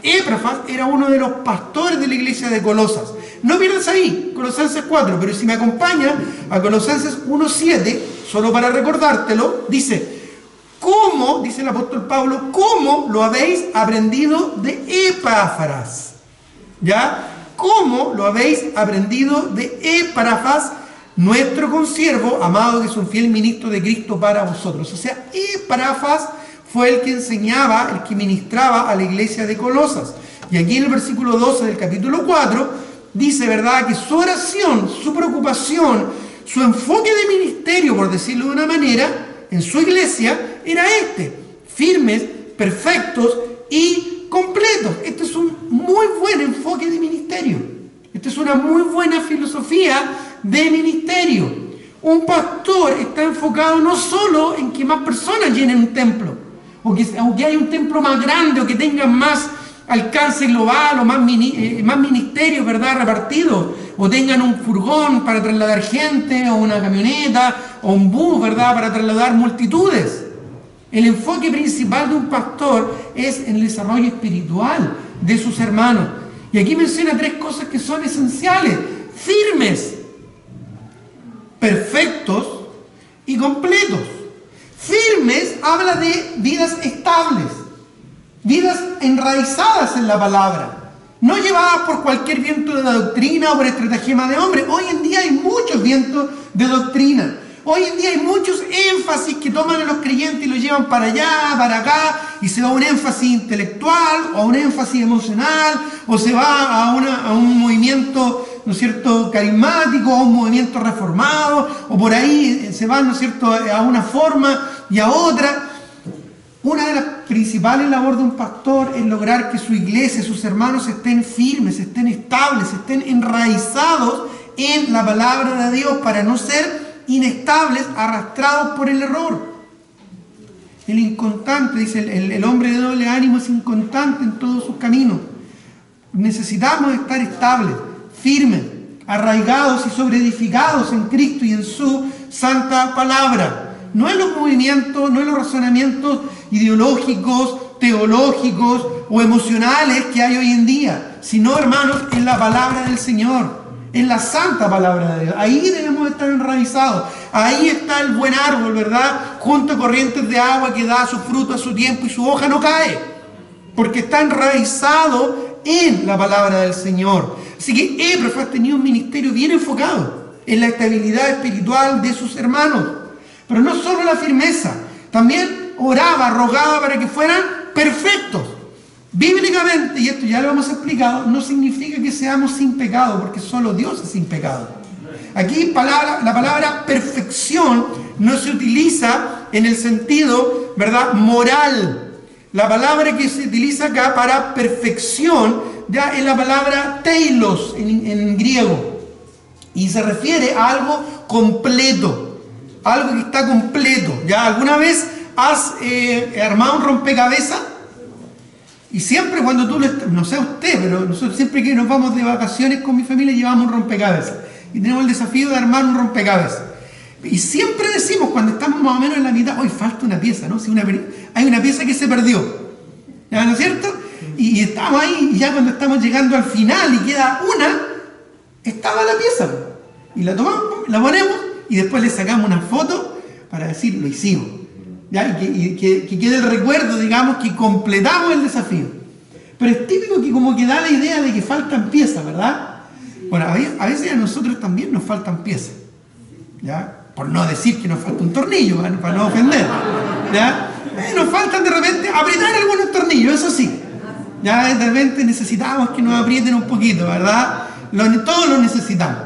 Epafras era uno de los pastores de la iglesia de Colosas. No pierdas ahí, Colosenses 4, pero si me acompaña a Colosenses 1:7, solo para recordártelo, dice, ¿cómo, dice el apóstol Pablo, cómo lo habéis aprendido de Epafras? ¿Ya? ¿Cómo lo habéis aprendido de Epafras, nuestro consiervo, amado, que es un fiel ministro de Cristo para vosotros? O sea, Epafras fue el que enseñaba, el que ministraba a la iglesia de Colosas. Y aquí en el versículo 12 del capítulo 4 dice, ¿verdad?, que su oración, su preocupación, su enfoque de ministerio, por decirlo de una manera, en su iglesia, era firmes, perfectos y completos. Este es un muy buen enfoque de ministerio. Esta es una muy buena filosofía de ministerio. Un pastor está enfocado no solo en que más personas llenen un templo, o que haya un templo más grande, o que tengan más alcance global, o más ministerios, ¿verdad?, repartidos, o tengan un furgón para trasladar gente, o una camioneta, o un bus, ¿verdad?, para trasladar multitudes. El enfoque principal de un pastor es el desarrollo espiritual de sus hermanos. Y aquí menciona 3 cosas que son esenciales: firmes, perfectos y completos. Firmes habla de vidas estables, vidas enraizadas en la palabra, no llevadas por cualquier viento de la doctrina o por estratagema de hombre. Hoy en día hay muchos vientos de doctrina. Hoy en día hay muchos énfasis que toman a los creyentes y los llevan para allá, para acá, y se va a un énfasis intelectual, o a un énfasis emocional, o se va a un movimiento, ¿no es cierto?, carismático, o a un movimiento reformado, o por ahí se va, ¿no es cierto?, a una forma y a otra. Una de las principales labores de un pastor es lograr que su iglesia, sus hermanos estén firmes, estén estables, estén enraizados en la palabra de Dios, para no ser inestables, arrastrados por el error. El inconstante, dice el hombre de doble ánimo, es inconstante en todos sus caminos. Necesitamos estar estables, firmes, arraigados y sobreedificados en Cristo y en su santa palabra. No en los movimientos, no en los razonamientos ideológicos, teológicos o emocionales que hay hoy en día, sino, hermanos, en la palabra del Señor, en la santa palabra de Dios. Ahí debemos estar enraizados. Ahí está el buen árbol, ¿verdad?, junto a corrientes de agua, que da su fruto a su tiempo y su hoja no cae, porque está enraizado en la palabra del Señor. Así que Epaphras tenía un ministerio bien enfocado en la estabilidad espiritual de sus hermanos. Pero no solo la firmeza, también oraba, rogaba para que fueran perfectos. Bíblicamente, y esto ya lo hemos explicado, no significa que seamos sin pecado, porque solo Dios es sin pecado. Aquí la palabra perfección no se utiliza en el sentido, ¿verdad?, moral. La palabra que se utiliza acá para perfección ya es la palabra teilos en griego, y se refiere a algo completo, algo que está completo. ¿Ya alguna vez has armado un rompecabezas? Y siempre cuando tú no sé usted, pero nosotros siempre que nos vamos de vacaciones con mi familia llevamos un rompecabezas. Y tenemos el desafío de armar un rompecabezas. Y siempre decimos, cuando estamos más o menos en la mitad, hoy falta una pieza, ¿no? Si hay una pieza que se perdió. ¿Ya, no es cierto? Y estamos ahí, y ya cuando estamos llegando al final y queda una, estaba la pieza. Y la tomamos, la ponemos, y después le sacamos una foto para decir, lo hicimos. ¿Ya? Y que quede el recuerdo, digamos, que completamos el desafío. Pero es típico que como que da la idea de que faltan piezas, ¿verdad? Bueno, a veces a nosotros también nos faltan piezas, ¿ya? Por no decir que nos falta un tornillo, ¿verdad?, para no ofender, ¿ya? Nos faltan de repente apretar algunos tornillos, eso sí, ¿ya? De repente necesitamos que nos aprieten un poquito, ¿verdad? Todos lo necesitamos.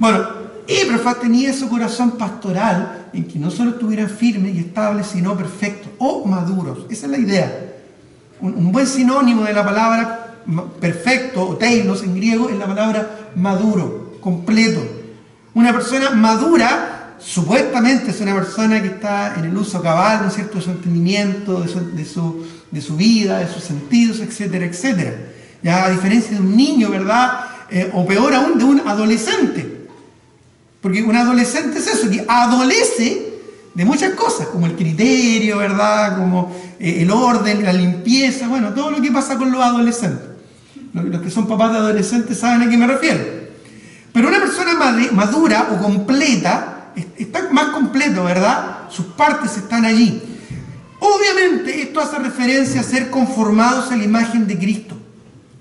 Bueno, Epaphras tenía ese corazón pastoral en que no solo estuvieran firmes y estables, sino perfectos o maduros. Esa es la idea. Un buen sinónimo de la palabra perfecto o teilos en griego es la palabra maduro, completo. Una persona madura supuestamente es una persona que está en el uso cabal, ¿no es cierto?, de su entendimiento, de su vida, de sus sentidos, etcétera, etcétera. Ya, a diferencia de un niño, ¿verdad?, o peor aún, de un adolescente. Porque un adolescente es eso, que adolece de muchas cosas, como el criterio, ¿verdad?, como el orden, la limpieza, bueno, todo lo que pasa con los adolescentes. Los que son papás de adolescentes saben a qué me refiero. Pero una persona madura o completa, está más completo, ¿verdad? Sus partes están allí. Obviamente esto hace referencia a ser conformados a la imagen de Cristo,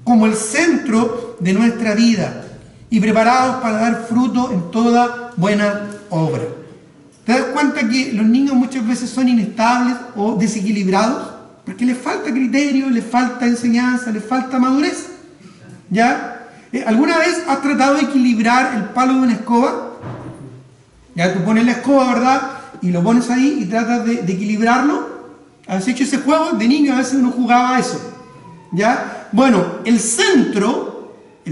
como el centro de nuestra vida, y preparados para dar fruto en toda buena obra. ¿Te das cuenta que los niños muchas veces son inestables o desequilibrados? Porque les falta criterio, les falta enseñanza, les falta madurez. ¿Ya? ¿Alguna vez has tratado de equilibrar el palo de una escoba? Ya, tú pones la escoba, ¿verdad? Y lo pones ahí y tratas de equilibrarlo. ¿Has hecho ese juego? De niño a veces uno jugaba a eso. ¿Ya? Bueno, el centro, ¿no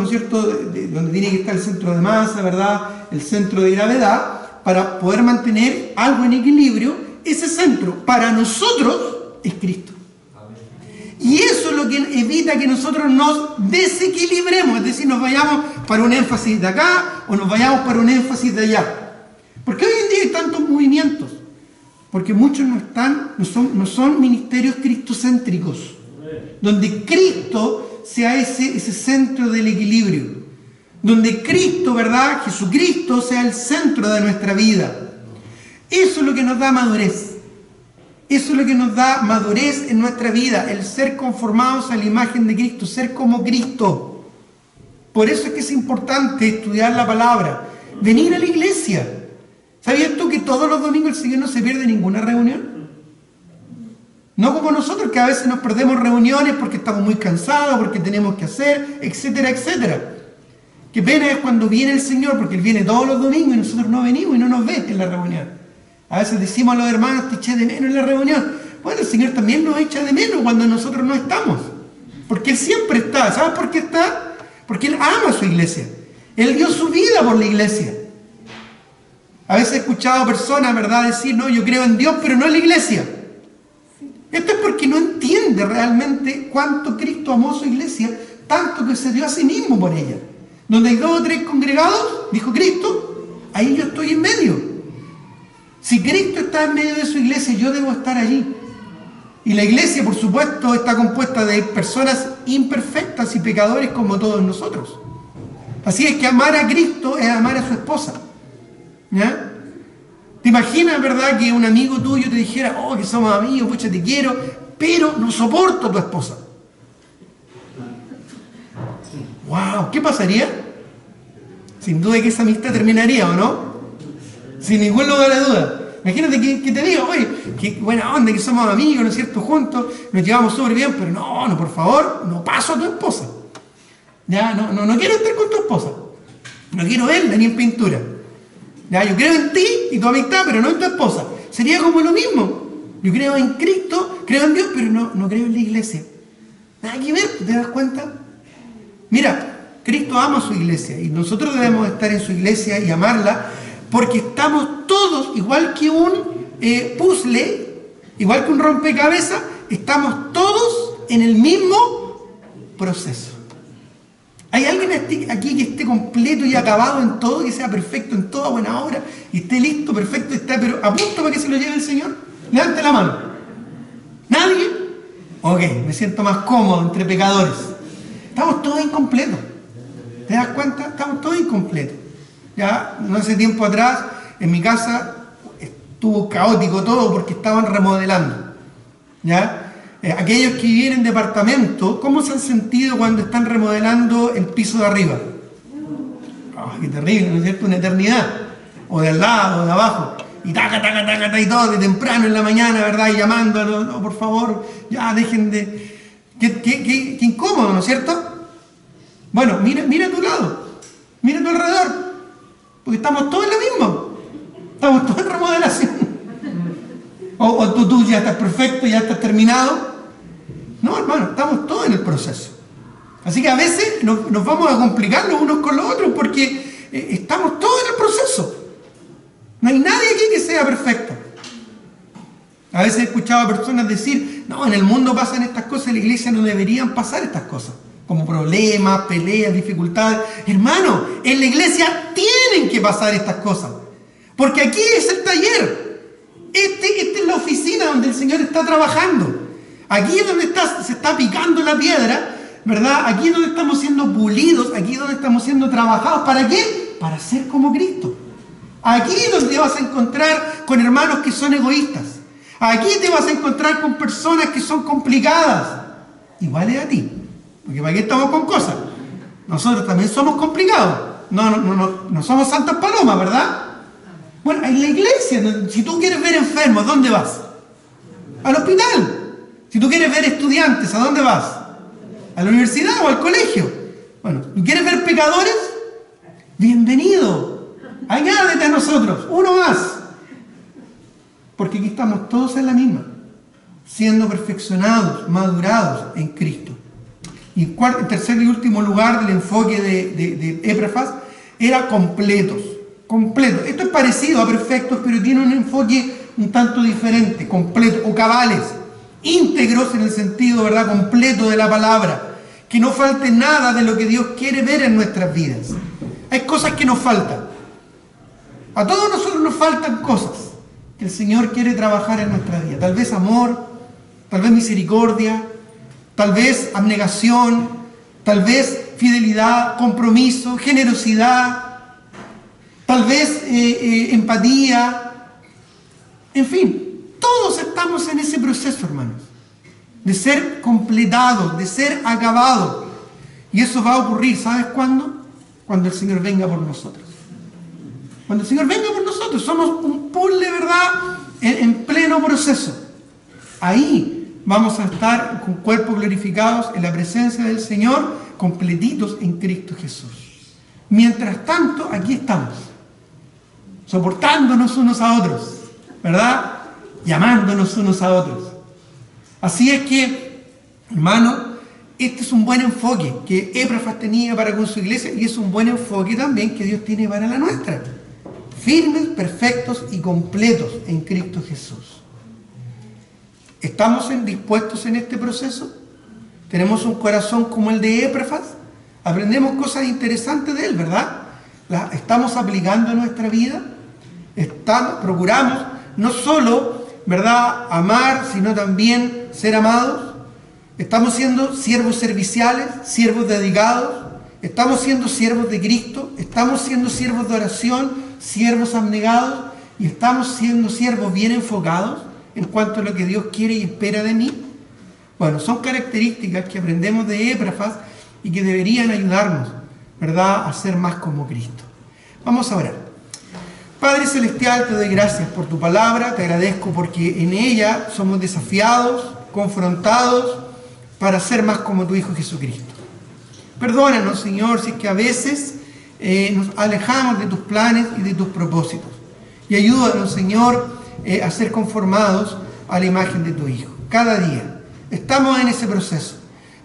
es cierto?, donde tiene que estar el centro de masa, ¿verdad?, el centro de gravedad, para poder mantener algo en equilibrio, ese centro para nosotros es Cristo. Y eso es lo que evita que nosotros nos desequilibremos, es decir, nos vayamos para un énfasis de acá o nos vayamos para un énfasis de allá. Porque hoy en día hay tantos movimientos, porque muchos no son ministerios cristocéntricos, donde Cristo sea ese centro del equilibrio, donde Cristo, ¿verdad?, Jesucristo sea el centro de nuestra vida. Eso es lo que nos da madurez. Eso es lo que nos da madurez en nuestra vida, el ser conformados a la imagen de Cristo, ser como Cristo. Por eso es que es importante estudiar la palabra, venir a la iglesia. ¿Sabías tú que todos los domingos el Señor no se pierde ninguna reunión? No como nosotros, que a veces nos perdemos reuniones porque estamos muy cansados, porque tenemos que hacer, etcétera, etcétera. Qué pena es cuando viene el Señor, porque Él viene todos los domingos y nosotros no venimos y no nos ven en la reunión. A veces decimos a los hermanos, te eché de menos en la reunión. Bueno, el Señor también nos echa de menos cuando nosotros no estamos. Porque Él siempre está. ¿Sabes por qué está? Porque Él ama a su iglesia. Él dio su vida por la iglesia. A veces he escuchado personas, ¿verdad?, decir, no, yo creo en Dios, pero no en la iglesia. Esto es porque no entiende realmente cuánto Cristo amó a su iglesia, tanto que se dio a sí mismo por ella. Donde hay 2 o 3 congregados, dijo Cristo, ahí yo estoy en medio. Si Cristo está en medio de su iglesia, yo debo estar allí. Y la iglesia, por supuesto, está compuesta de personas imperfectas y pecadores como todos nosotros. Así es que amar a Cristo es amar a su esposa. ¿Ya? ¿Te imaginas, verdad, que un amigo tuyo te dijera, oh, que somos amigos, pucha, te quiero, pero no soporto a tu esposa? ¡Wow! ¿Qué pasaría? Sin duda que esa amistad terminaría, ¿o no? Sin ningún lugar de duda. Imagínate que te diga, oye, qué buena onda, que somos amigos, ¿no es cierto?, juntos, nos llevamos súper bien, pero no, por favor, no paso a tu esposa. Ya, no quiero estar con tu esposa. No quiero verla ni en pintura. Ya, yo creo en ti y tu amistad, pero no en tu esposa. Sería como lo mismo. Yo creo en Cristo, creo en Dios, pero no creo en la iglesia. Nada que ver, ¿te das cuenta? Mira, Cristo ama a su iglesia y nosotros debemos estar en su iglesia y amarla, porque estamos todos, igual que un puzzle, igual que un rompecabezas, estamos todos en el mismo proceso. ¿Hay alguien aquí que esté completo y acabado en todo, que sea perfecto en toda buena obra, y esté listo, perfecto, está pero a punto para que se lo lleve el Señor? Levante la mano. ¿Nadie? Ok, me siento más cómodo entre pecadores. Estamos todos incompletos. ¿Te das cuenta? Estamos todos incompletos. Ya, no hace tiempo atrás, en mi casa estuvo caótico todo porque estaban remodelando. ¿Ya? Aquellos que viven en departamento, ¿cómo se han sentido cuando están remodelando el piso de arriba? Oh, qué terrible, ¿no es cierto? Una eternidad. O de al lado, o de abajo. Y taca, y todo de temprano en la mañana, ¿verdad? Y llamando, no, por favor, ya dejen de... Qué incómodo, ¿no es cierto? Bueno, mira a tu lado, mira a tu alrededor, porque estamos todos en lo mismo. Estamos todos en remodelación. O tú ya estás perfecto, ya estás terminado. No, hermano, estamos todos en el proceso. Así que a veces nos vamos a complicar los unos con los otros porque estamos todos en el proceso. No hay nadie aquí que sea perfecto. A veces he escuchado a personas decir, no, en el mundo pasan estas cosas, en la iglesia no deberían pasar estas cosas. Como problemas, peleas, dificultades. Hermano, en la iglesia tienen que pasar estas cosas. Porque aquí es el taller. Esta es la oficina donde el Señor está trabajando. Aquí es donde se está picando la piedra, ¿verdad? Aquí es donde estamos siendo pulidos, aquí es donde estamos siendo trabajados. ¿Para qué? Para ser como Cristo. Aquí es donde vas a encontrar con hermanos que son egoístas. Aquí te vas a encontrar con personas que son complicadas. Iguales a ti. Porque ¿para qué estamos con cosas? Nosotros también somos complicados. No somos santas palomas, ¿verdad? Bueno, en la iglesia, si tú quieres ver enfermos, ¿dónde vas? Al hospital. Si tú quieres ver estudiantes, ¿a dónde vas? ¿A la universidad o al colegio? Bueno, ¿tú quieres ver pecadores? Bienvenido. Añádete a nosotros, uno más. Porque aquí estamos todos en la misma, siendo perfeccionados, madurados en Cristo. Y en tercer y último lugar del enfoque de Éprafas, era completos. Completos. Esto es parecido a perfectos, pero tiene un enfoque un tanto diferente. Completos o cabales. Íntegros en el sentido, ¿verdad?, completo de la palabra. Que no falte nada de lo que Dios quiere ver en nuestras vidas. Hay cosas que nos faltan. A todos nosotros nos faltan cosas que el Señor quiere trabajar en nuestra vida. Tal vez amor, tal vez misericordia, tal vez abnegación, tal vez fidelidad, compromiso, generosidad, tal vez empatía. En fin, todos estamos en ese proceso, hermanos, de ser completados, de ser acabados. Y eso va a ocurrir, ¿sabes cuándo? Cuando el Señor venga por nosotros. Cuando el Señor venga por nosotros, somos un puzzle, ¿verdad?, en pleno proceso. Ahí vamos a estar con cuerpos glorificados en la presencia del Señor, completitos en Cristo Jesús. Mientras tanto, aquí estamos, soportándonos unos a otros, ¿verdad?, llamándonos unos a otros. Así es que, hermano, este es un buen enfoque que Éprafas tenía para con su iglesia, y es un buen enfoque también que Dios tiene para la nuestra. Firmes, perfectos y completos en Cristo Jesús. ¿Estamos dispuestos en este proceso? ¿Tenemos un corazón como el de Éprafas? Aprendemos cosas interesantes de él, ¿verdad? ¿Las estamos aplicando en nuestra vida? Procuramos no solo, ¿verdad?, amar, sino también ser amados. ¿Estamos siendo siervos serviciales, siervos dedicados? ¿Estamos siendo siervos de Cristo? ¿Estamos siendo siervos de oración, siervos abnegados? ¿Y estamos siendo siervos bien enfocados en cuanto a lo que Dios quiere y espera de mí? Bueno, son características que aprendemos de Éprafas y que deberían ayudarnos, ¿verdad?, a ser más como Cristo. Vamos a orar. Padre Celestial, te doy gracias por tu palabra, te agradezco porque en ella somos desafiados, confrontados, para ser más como tu Hijo Jesucristo. Perdónanos, Señor, si es que a veces nos alejamos de tus planes y de tus propósitos. Y ayúdanos, Señor, a ser conformados a la imagen de tu Hijo. Cada día estamos en ese proceso.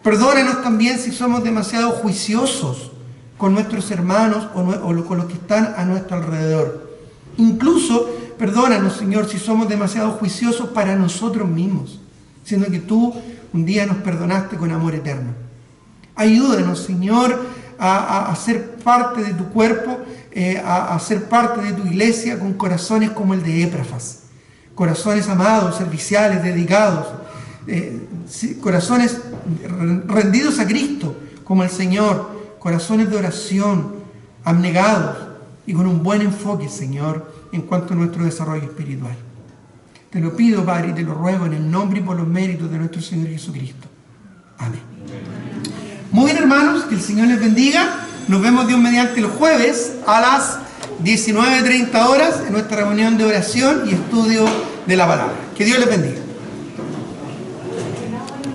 Perdónanos también si somos demasiado juiciosos con nuestros hermanos o con los que están a nuestro alrededor. Incluso, perdónanos, Señor, si somos demasiado juiciosos para nosotros mismos, siendo que tú un día nos perdonaste con amor eterno. Ayúdanos, Señor, a ser parte de tu cuerpo, a ser parte de tu iglesia con corazones como el de Éprafas. Corazones amados, serviciales, dedicados, corazones rendidos a Cristo como el Señor, corazones de oración, abnegados y con un buen enfoque, Señor, en cuanto a nuestro desarrollo espiritual. Te lo pido, Padre, y te lo ruego en el nombre y por los méritos de nuestro Señor Jesucristo. Amén. Muy bien, hermanos, que el Señor les bendiga. Nos vemos Dios mediante los jueves a las 19:30 horas en nuestra reunión de oración y estudio de la palabra. Que Dios les bendiga.